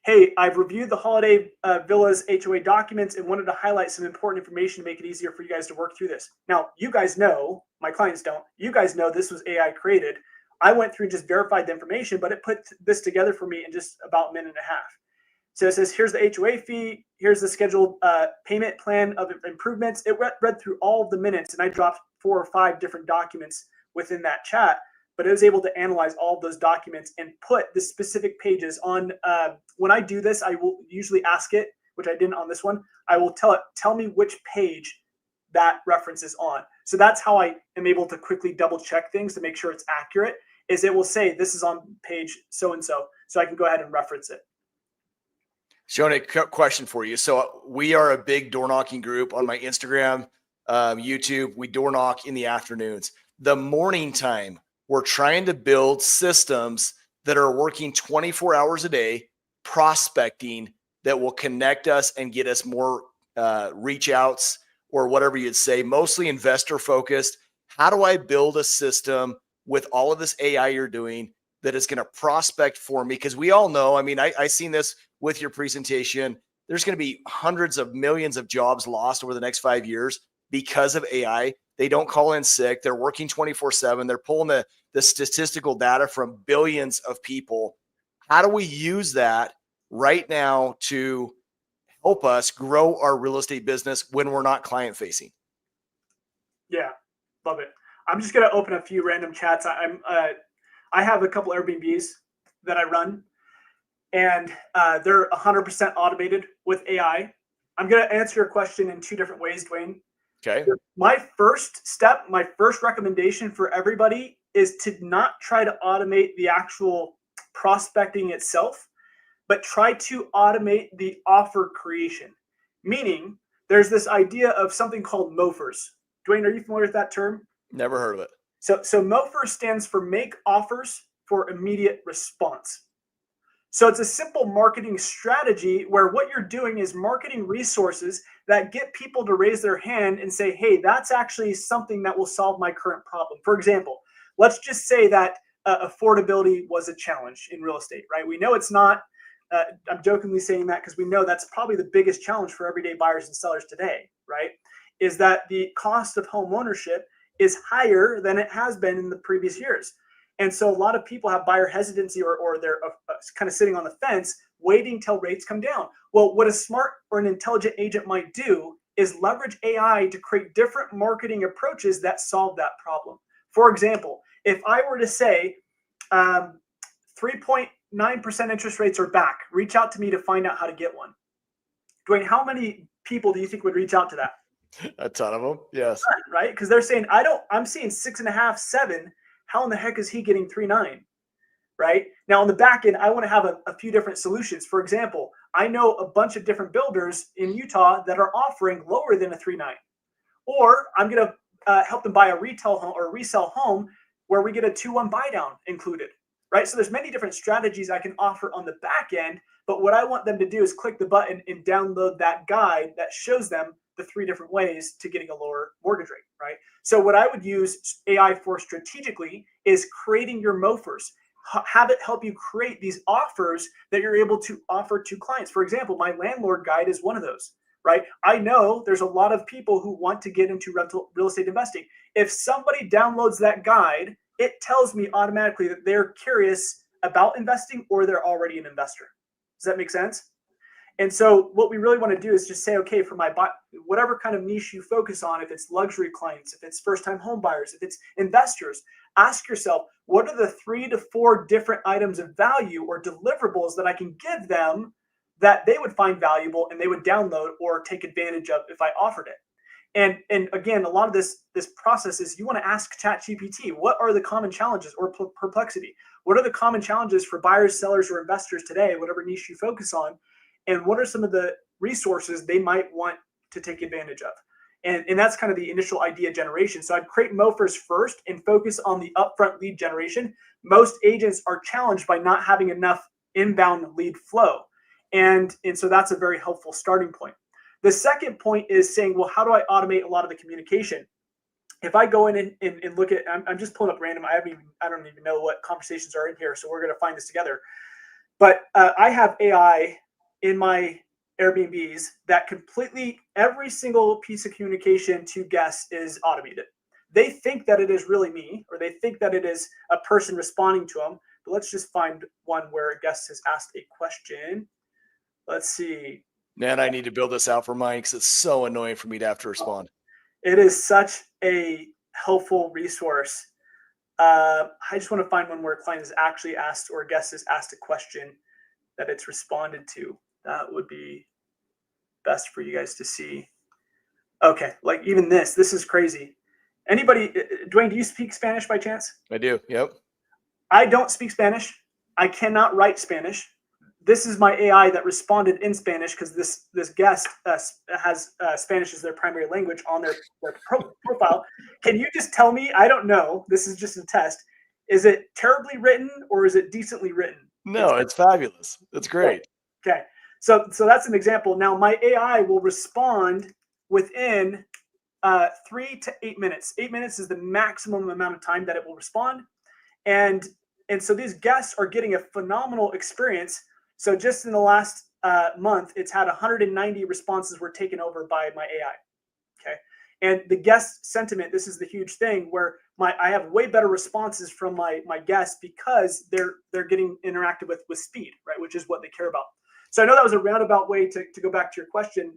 Hey, I've reviewed the Holiday Villas HOA documents and wanted to highlight some important information to make it easier for you guys to work through this. Now, you guys know, my clients don't, you guys know this was AI created. I went through and just verified the information, but it put this together for me in just about a minute and a half. So it says, here's the HOA fee, here's the scheduled payment plan of improvements. It read through all of the minutes, and I dropped 4 or 5 different documents within that chat but it was able to analyze all of those documents and put the specific pages on. When I do this, I will usually ask it, which I didn't on this one. I will tell me which page that reference is on. So that's how I am able to quickly double check things to make sure it's accurate, is it will say this is on page so-and-so, so I can go ahead and reference it. Shoni, question for you. So we are a big door knocking group on my Instagram, YouTube. We door knock in the afternoons. The morning time, we're trying to build systems that are working 24 hours a day, prospecting, that will connect us and get us more reach outs or whatever you'd say, mostly investor focused. How do I build a system with all of this AI you're doing that is going to prospect for me? Because we all know, I mean, I seen this with your presentation. There's going to be hundreds of millions of jobs lost over the next 5 years because of AI. They don't call in sick. They're working 24/7. They're pulling the statistical data from billions of people. How do we use that right now to help us grow our real estate business when we're not client facing? Yeah, love it. I'm just going to open a few random chats. I have a couple Airbnbs that I run, and they're 100% automated with AI. I'm going to answer your question in two different ways, Dwayne. Okay. My first step, my first recommendation for everybody is to not try to automate the actual prospecting itself, but try to automate the offer creation. Meaning, there's this idea of something called MOFRs. Dwayne, are you familiar with that term? Never heard of it. So MOFR stands for make offers for immediate response. So it's a simple marketing strategy where what you're doing is marketing resources that get people to raise their hand and say, hey, that's actually something that will solve my current problem. For example, let's just say that affordability was a challenge in real estate, right? We know it's not. I'm jokingly saying that because we know that's probably the biggest challenge for everyday buyers and sellers today, right? Is that the cost of home ownership is higher than it has been in the previous years. And so a lot of people have buyer hesitancy or they're kind of sitting on the fence waiting till rates come down. Well, what a smart or an intelligent agent might do is leverage AI to create different marketing approaches that solve that problem. For example, if I were to say 3.9% interest rates are back, reach out to me to find out how to get one. Dwayne, how many people do you think would reach out to that? A ton of them. Yes. Right. Because they're saying, I'm seeing 6.5, 7. How in the heck is he getting 3.9? Right now on the back end, I want to have a few different solutions. For example, I know a bunch of different builders in Utah that are offering lower than a 3.9, or I'm going to help them buy a retail home or a resale home where we get a 2-1 buy down included. Right. So there's many different strategies I can offer on the back end. But what I want them to do is click the button and download that guide that shows them the 3 different ways to getting a lower mortgage rate, right? So what I would use AI for strategically is creating your MOFRs. Have it help you create these offers that you're able to offer to clients. For example, my landlord guide is one of those, right? I know there's a lot of people who want to get into rental real estate investing. If somebody downloads that guide, it tells me automatically that they're curious about investing or they're already an investor. Does that make sense? And so what we really want to do is just say, okay, for whatever kind of niche you focus on, if it's luxury clients, if it's first-time home buyers, if it's investors, ask yourself, what are the 3 to 4 different items of value or deliverables that I can give them that they would find valuable and they would download or take advantage of if I offered it? And again, a lot of this process is you want to ask ChatGPT, what are the common challenges, or Perplexity? What are the common challenges for buyers, sellers, or investors today, whatever niche you focus on? And what are some of the resources they might want to take advantage of? And that's kind of the initial idea generation. So I'd create MOFRs first and focus on the upfront lead generation. Most agents are challenged by not having enough inbound lead flow. And so that's a very helpful starting point. The second point is saying, well, how do I automate a lot of the communication? If I go in and look at, I'm just pulling up random. I don't even know what conversations are in here. So we're going to find this together. But I have AI in my Airbnbs that completely every single piece of communication to guests is automated. They think that it is really me, or they think that it is a person responding to them. But let's just find one where a guest has asked a question. Let's see. Man, I need to build this out for mine because it's so annoying for me to have to respond. It is such a helpful resource. I just want to find one where a client is actually asked or a guest has asked a question that it's responded to. That would be best for you guys to see. Okay, like even this is crazy. Anybody, Dwayne, do you speak Spanish by chance? I do. Yep. I don't speak Spanish. I cannot write Spanish. This is my AI that responded in Spanish because this guest has Spanish as their primary language on their profile. Can you just tell me? I don't know. This is just a test. Is it terribly written or is it decently written? No, it's fabulous. That's great. Okay. So that's an example. Now my AI will respond within 3 to 8 minutes. 8 minutes is the maximum amount of time that it will respond. And so these guests are getting a phenomenal experience. So just in the last month, it's had 190 responses were taken over by my AI. Okay. And the guest sentiment, this is the huge thing where I have way better responses from my guests because they're getting interacted with speed, right? Which is what they care about. So I know that was a roundabout way to go back to your question,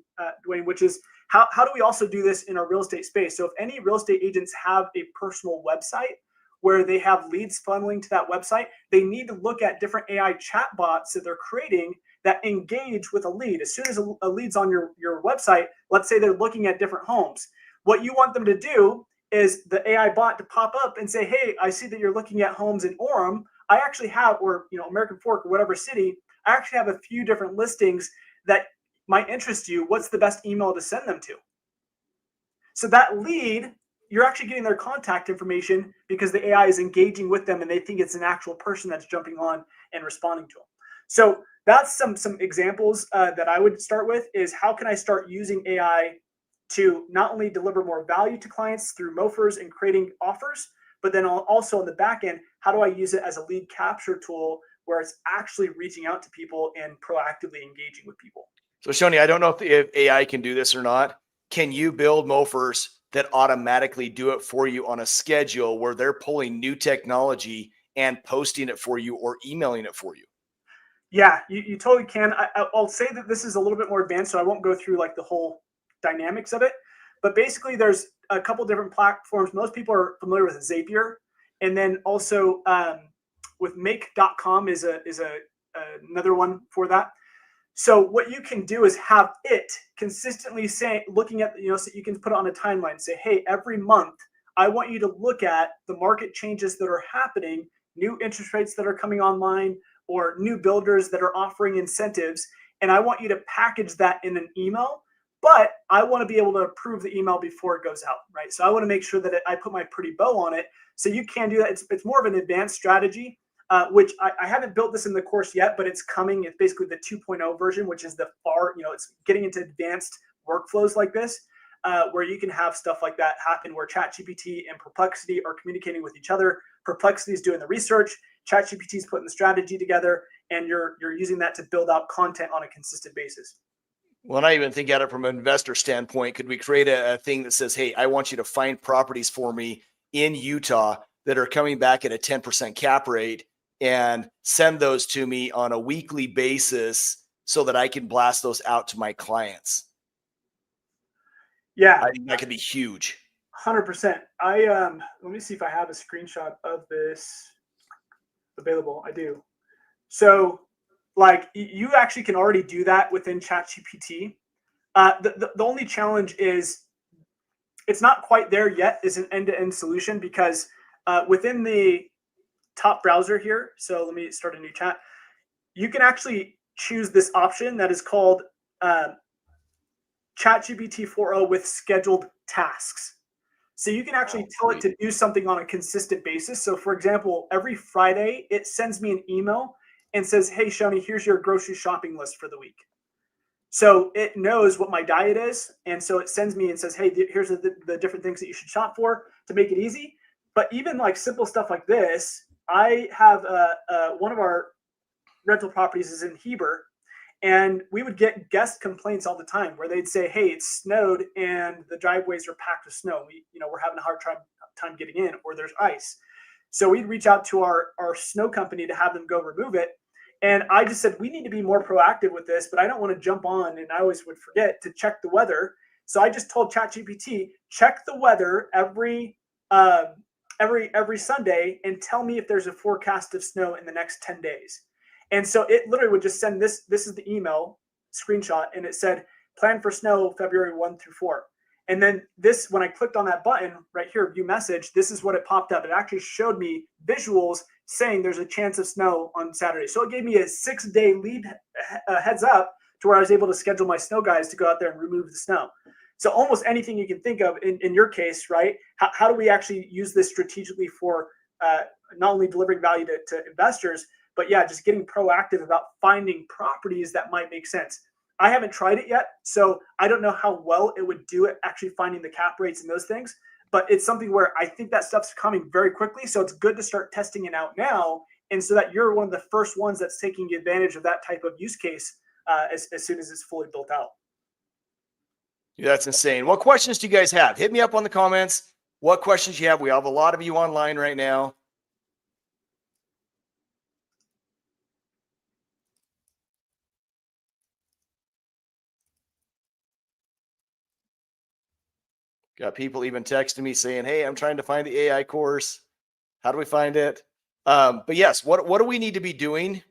Dwayne, which is how do we also do this in our real estate space? So if any real estate agents have a personal website where they have leads funneling to that website, they need to look at different AI chatbots that they're creating that engage with a lead. As soon as a lead's on your website, let's say they're looking at different homes. What you want them to do is the AI bot to pop up and say, hey, I see that you're looking at homes in Orem. I actually have, or American Fork or whatever city, I actually have a few different listings that might interest you. What's the best email to send them to? So that lead, you're actually getting their contact information because the AI is engaging with them and they think it's an actual person that's jumping on and responding to them. So that's some examples that I would start with is how can I start using AI to not only deliver more value to clients through MOFers and creating offers, but then also on the back end, how do I use it as a lead capture tool where it's actually reaching out to people and proactively engaging with people? So Shoni, I don't know if AI can do this or not. Can you build MOFers that automatically do it for you on a schedule where they're pulling new technology and posting it for you or emailing it for you? Yeah, you totally can. I'll say that this is a little bit more advanced, so I won't go through like the whole dynamics of it. But basically, there's a couple different platforms. Most people are familiar with Zapier, and then also with Make.com is another one for that. So what you can do is have it consistently looking at, so you can put it on a timeline and say, hey, every month, I want you to look at the market changes that are happening, new interest rates that are coming online, or new builders that are offering incentives. And I want you to package that in an email, but I want to be able to approve the email before it goes out, right? So I want to make sure that I put my pretty bow on it. So you can do that. It's more of an advanced strategy. Which I haven't built this in the course yet, but it's coming. It's basically the 2.0 version, which is it's getting into advanced workflows like this, where you can have stuff like that happen where ChatGPT and Perplexity are communicating with each other. Perplexity is doing the research, ChatGPT is putting the strategy together, and you're using that to build out content on a consistent basis. Well, and I even think at it from an investor standpoint, could we create a thing that says, hey, I want you to find properties for me in Utah that are coming back at a 10% cap rate and send those to me on a weekly basis so that I can blast those out to my clients? Yeah, I think that could be huge. 100%. Let me see if I have a screenshot of this available. I do. So like you actually can already do that within ChatGPT. The only challenge is it's not quite there yet as an end-to-end solution because within the top browser here, so let me start a new chat, you can actually choose this option that is called ChatGPT 4.0 with scheduled tasks. So you can actually tell it to do something on a consistent basis. So for example, every Friday, it sends me an email and says, hey, Shoni, here's your grocery shopping list for the week. So it knows what my diet is. And so it sends me and says, hey, here's the different things that you should shop for to make it easy. But even like simple stuff like this, I have one of our rental properties is in Heber, and we would get guest complaints all the time where they'd say, hey, it snowed and the driveways are packed with snow. We're having a hard time getting in, or there's ice. So we'd reach out to our snow company to have them go remove it. And I just said, we need to be more proactive with this, but I don't want to jump on. And I always would forget to check the weather. So I just told ChatGPT, check the weather every every Sunday and tell me if there's a forecast of snow in the next 10 days. And so it literally would just send this. This is the email screenshot, and it said, plan for snow February 1 through 4. And then this, when I clicked on that button right here, view message, this is what it popped up. It actually showed me visuals saying there's a chance of snow on Saturday. So it gave me a 6-day lead heads up to where I was able to schedule my snow guys to go out there and remove the snow. So almost anything you can think of in your case, right? How do we actually use this strategically for not only delivering value to investors, but yeah, just getting proactive about finding properties that might make sense. I haven't tried it yet, so I don't know how well it would do at actually finding the cap rates and those things, but it's something where I think that stuff's coming very quickly, so it's good to start testing it out now, and so that you're one of the first ones that's taking advantage of that type of use case as soon as it's fully built out. That's insane. What questions do you guys have? Hit me up on the comments. What questions you have? We have a lot of you online right now. Got people even texting me saying, hey, I'm trying to find the AI course. How do we find it? But yes, what do we need to be doing?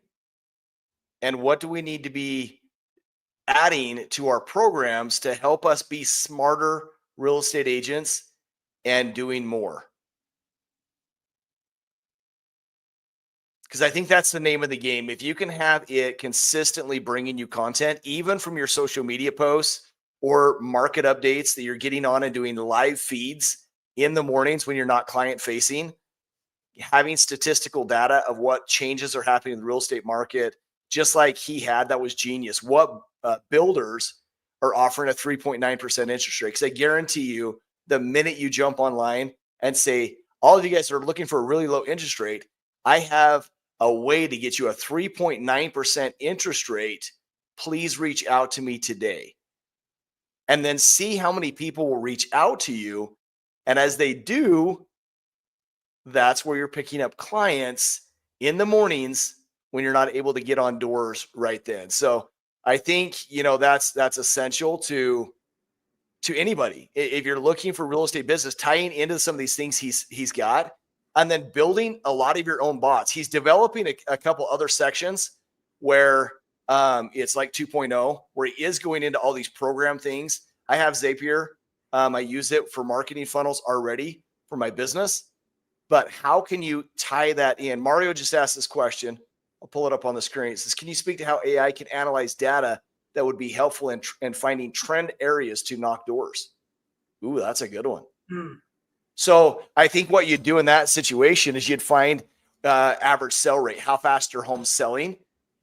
And what do we need to be adding to our programs to help us be smarter real estate agents and doing more? Because I think that's the name of the game. If you can have it consistently bringing you content, even from your social media posts or market updates that you're getting on and doing live feeds in the mornings when you're not client facing, having statistical data of what changes are happening in the real estate market, just like he had, that was genius. What builders are offering a 3.9% interest rate? Because I guarantee you, the minute you jump online and say, all of you guys are looking for a really low interest rate, I have a way to get you a 3.9% interest rate. Please reach out to me today. And then see how many people will reach out to you. And as they do, that's where you're picking up clients in the mornings when you're not able to get on doors right then. So I think, that's essential to anybody. If you're looking for real estate business, tying into some of these things he's got, and then building a lot of your own bots. He's developing a couple other sections where it's like 2.0, where he is going into all these program things. I have Zapier. I use it for marketing funnels already for my business. But how can you tie that in? Mario just asked this question. I'll pull it up on the screen. It says, can you speak to how AI can analyze data that would be helpful in finding trend areas to knock doors? Ooh, that's a good one. So I think what you'd do in that situation is you'd find average sell rate, how fast your home's selling,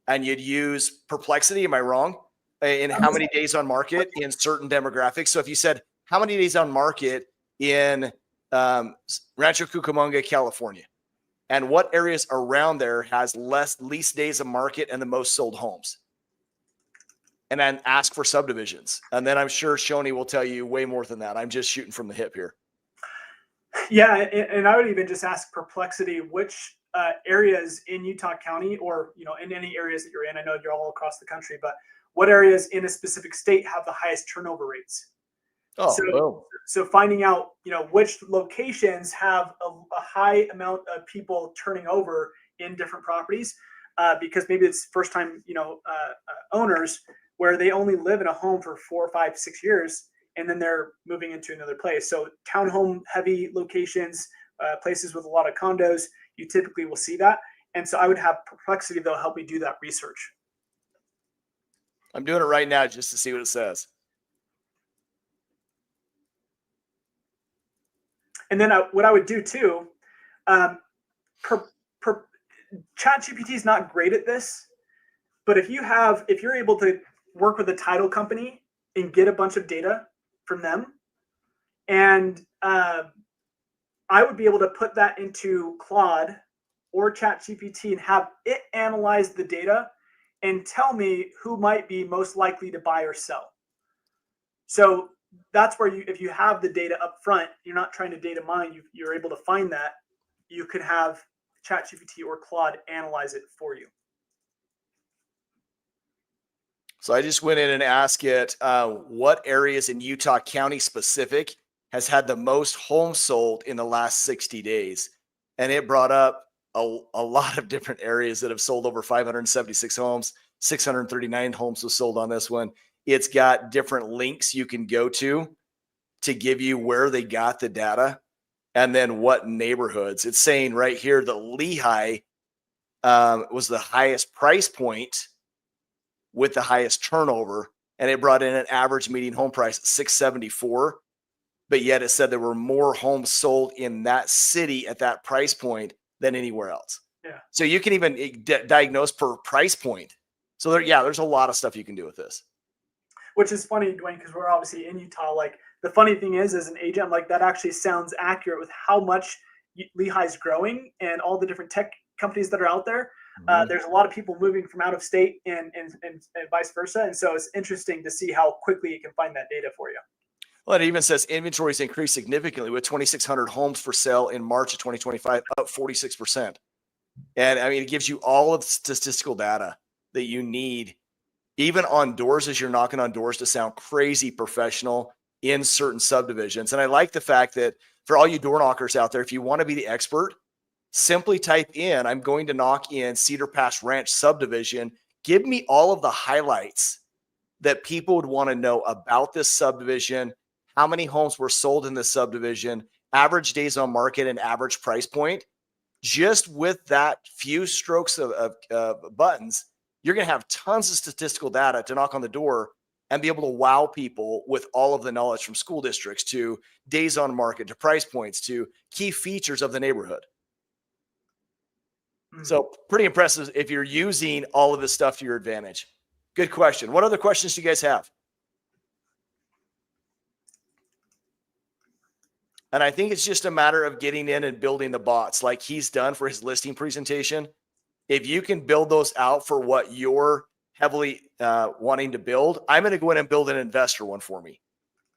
and you'd use Perplexity, am I wrong, in how many days on market in certain demographics. So if you said, how many days on market in Rancho Cucamonga, California, and what areas around there has least days of market and the most sold homes, and then ask for subdivisions. And then I'm sure Shoni will tell you way more than that. I'm just shooting from the hip here. Yeah, and I would even just ask Perplexity which areas in Utah County, or in any areas that you're in. I know you're all across the country, but what areas in a specific state have the highest turnover rates? So finding out which locations have a high amount of people turning over in different properties, because maybe it's first time owners where they only live in a home for 4, 5, 6 years, and then they're moving into another place. So townhome heavy locations, places with a lot of condos, you typically will see that. And so I would have Perplexity, they'll help me do that research. I'm doing it right now just to see what it says. And then what I would do too, ChatGPT is not great at this, but if you're able to work with a title company and get a bunch of data from them, and I would be able to put that into Claude or ChatGPT and have it analyze the data and tell me who might be most likely to buy or sell. So that's where if you have the data up front, you're not trying to data mine, you're able to find that. You could have ChatGPT or Claude analyze it for you. So I just went in and asked it what areas in Utah County specific has had the most homes sold in the last 60 days. And it brought up a lot of different areas that have sold over 576 homes. 639 homes was sold on this one. It's got different links you can go to give you where they got the data and then what neighborhoods. It's saying right here that Lehigh was the highest price point with the highest turnover, and it brought in an average median home price at 674. But yet it said there were more homes sold in that city at that price point than anywhere else. Yeah. So you can even diagnose per price point. So there's a lot of stuff you can do with this. Which is funny, Dwayne, because we're obviously in Utah. Like, the funny thing is, as an agent, like, that actually sounds accurate with how much Lehigh's growing and all the different tech companies that are out there. There's a lot of people moving from out of state and vice versa. And so it's interesting to see how quickly you can find that data for you. Well, it even says inventories increased significantly with 2,600 homes for sale in March of 2025, up 46%. And I mean, it gives you all of the statistical data that you need, even on doors as you're knocking on doors, to sound crazy professional in certain subdivisions. And I like the fact that for all you door knockers out there, if you want to be the expert, simply type in, I'm going to knock in Cedar Pass Ranch subdivision. Give me all of the highlights that people would want to know about this subdivision, how many homes were sold in this subdivision, average days on market, and average price point. Just with that few strokes of buttons, you're going to have tons of statistical data to knock on the door and be able to wow people with all of the knowledge from school districts to days on market to price points to key features of the neighborhood. So pretty impressive if you're using all of this stuff to your advantage. Good question. What other questions do you guys have? And I think it's just a matter of getting in and building the bots like he's done for his listing presentation. If you can build those out for what you're heavily wanting to build, I'm going to go in and build an investor one for me.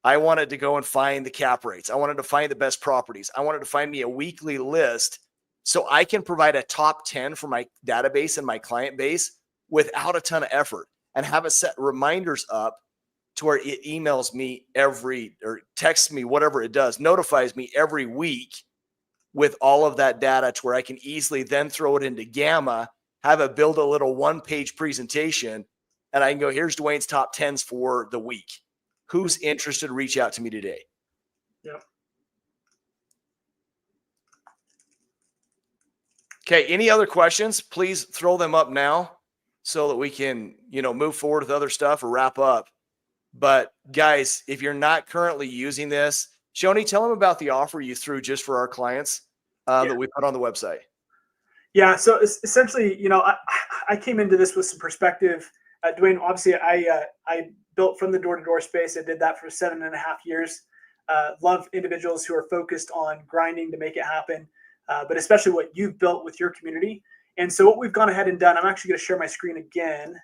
I wanted to go and find the cap rates. I wanted to find the best properties. I wanted to find me a weekly list so I can provide a top 10 for my database and my client base without a ton of effort, and have it set reminders up to where it emails me or texts me, whatever it does, notifies me every week with all of that data to where I can easily then throw it into Gamma, have it build a little one-page presentation, and I can go, here's Dwayne's top 10s for the week. Who's interested? Reach out to me today. Yep. Okay. Any other questions? Please throw them up now so that we can, move forward with other stuff or wrap up. But guys, if you're not currently using this, Shoni, tell them about the offer you threw just for our clients that we put on the website. Yeah. So essentially, I came into this with some perspective. Dwayne, obviously, I built from the door-to-door space. I did that for 7.5 years. Love individuals who are focused on grinding to make it happen, but especially what you've built with your community. And so what we've gone ahead and done, I'm actually going to share my screen again.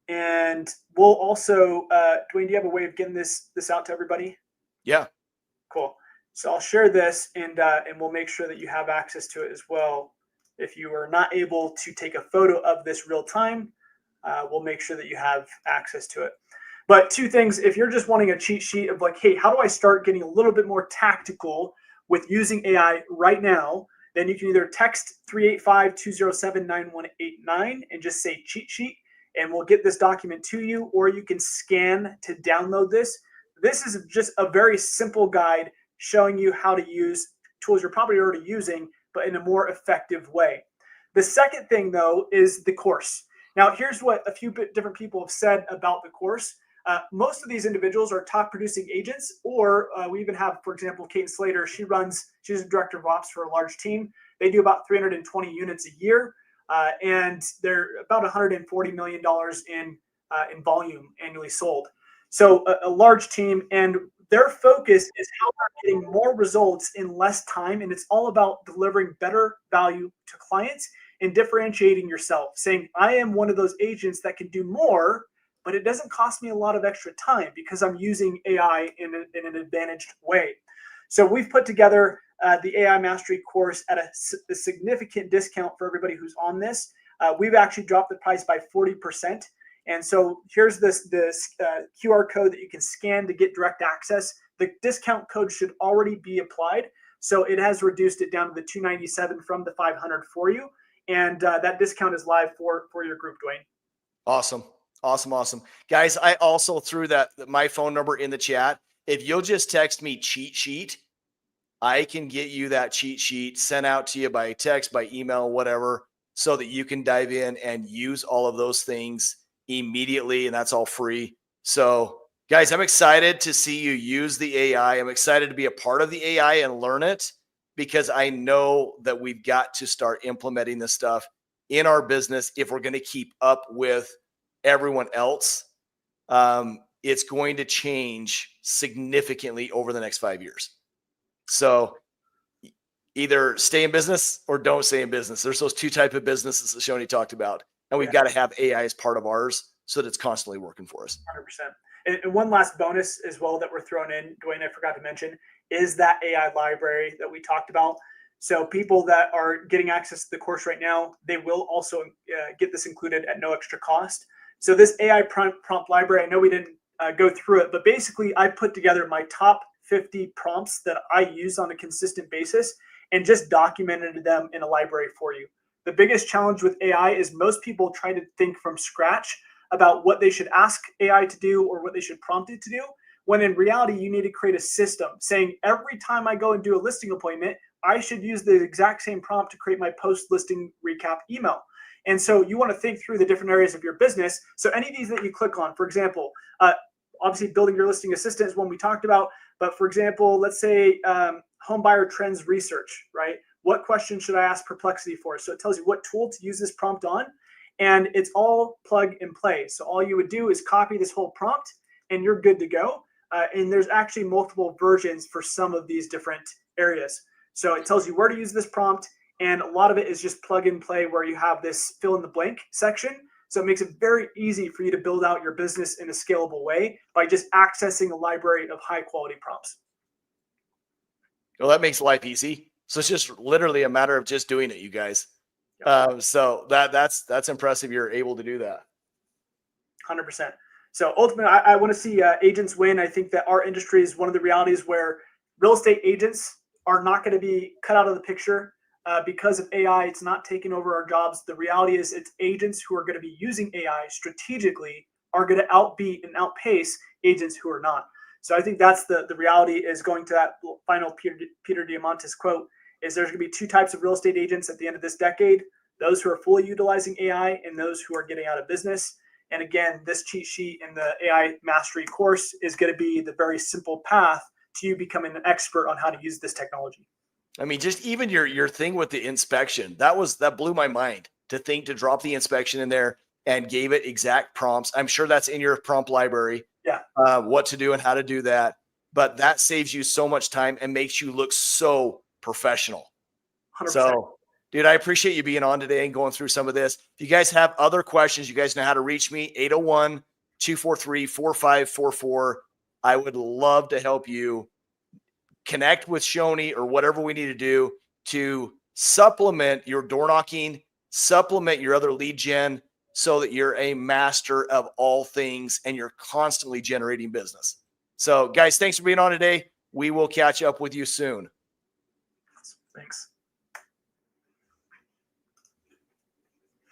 And we'll also, Dwayne, do you have a way of getting this out to everybody? Yeah. Cool. So I'll share this, and we'll make sure that you have access to it as well. If you are not able to take a photo of this real time, we'll make sure that you have access to it. But two things, if you're just wanting a cheat sheet of like, hey, how do I start getting a little bit more tactical with using AI right now, then you can either text 385-207-9189 and just say cheat sheet, and we'll get this document to you, or you can scan to download this. This is just a very simple guide showing you how to use tools you're probably already using, but in a more effective way. The second thing, though, is the course. Now, here's what a few different people have said about the course. Most of these individuals are top producing agents, or we even have, for example, Kate Slater. She's a director of ops for a large team. They do about 320 units a year, and they're about $140 million in volume annually sold. So a large team, and their focus is how they're getting more results in less time, and it's all about delivering better value to clients and differentiating yourself, saying, I am one of those agents that can do more, but it doesn't cost me a lot of extra time because I'm using AI in an advantaged way. So we've put together the AI Mastery course at a significant discount for everybody who's on this. We've actually dropped the price by 40%. And so here's this QR code that you can scan to get direct access the discount code should already be applied. So it has reduced it down to the $297 from the $500 for you. And that discount is live for your group, Dwayne. Awesome. Awesome. Guys, I also threw my phone number in the chat. If you'll just text me cheat sheet, I can get you that cheat sheet sent out to you by text, by email, whatever, so that you can dive in and use all of those things immediately. And that's all free. So guys, I'm excited to see you use the AI. I'm excited to be a part of the AI and learn it, because I know that we've got to start implementing this stuff in our business if we're going to keep up with everyone else. It's going to change significantly over the next 5 years. So either stay in business or don't stay in business. There's those two types of businesses that Shoni talked about. And we've got to have AI as part of ours so that it's constantly working for us. 100%. And one last bonus as well that we're throwing in, Dwayne, I forgot to mention, is that AI library that we talked about. So people that are getting access to the course right now, they will also get this included at no extra cost. So this AI prompt library, I know we didn't go through it, but basically I put together my top 50 prompts that I use on a consistent basis and just documented them in a library for you. The biggest challenge with AI is most people try to think from scratch about what they should ask AI to do or what they should prompt it to do, when in reality, you need to create a system saying every time I go and do a listing appointment, I should use the exact same prompt to create my post-listing recap email. And so you want to think through the different areas of your business. So any of these that you click on, for example, obviously building your listing assistant is one we talked about. But for example, let's say home buyer trends research, right? What question should I ask Perplexity for? So it tells you what tool to use this prompt on. And it's all plug and play. So all you would do is copy this whole prompt and you're good to go. And there's actually multiple versions for some of these different areas. So it tells you where to use this prompt. And a lot of it is just plug and play where you have this fill in the blank section. So it makes it very easy for you to build out your business in a scalable way by just accessing a library of high quality prompts. Well, that makes life easy. So it's just literally a matter of just doing it, you guys. So that's impressive. You're able to do that. 100%. So ultimately, I want to see agents win. I think that our industry is one of the realities where real estate agents are not going to be cut out of the picture because of AI. It's not taking over our jobs. The reality is it's agents who are going to be using AI strategically are going to outbeat and outpace agents who are not. So I think that's the reality, is going to that final Peter Diamandis quote, is there's going to be two types of real estate agents at the end of this decade: those who are fully utilizing AI and those who are getting out of business. And again, this cheat sheet in the AI mastery course is going to be the very simple path to you becoming an expert on how to use this technology. I mean, just even your thing with the inspection, that blew my mind to think to drop the inspection in there and gave it exact prompts. I'm sure that's in your prompt library. Yeah. What to do and how to do that. But that saves you so much time and makes you look so professional. 100%. So, dude, I appreciate you being on today and going through some of this. If you guys have other questions, you guys know how to reach me, 801-243-4544. I would love to help you connect with Shoni or whatever we need to do to supplement your door knocking, supplement your other lead gen, so that you're a master of all things and you're constantly generating business. So guys, thanks for being on today. We will catch up with you soon. Thanks.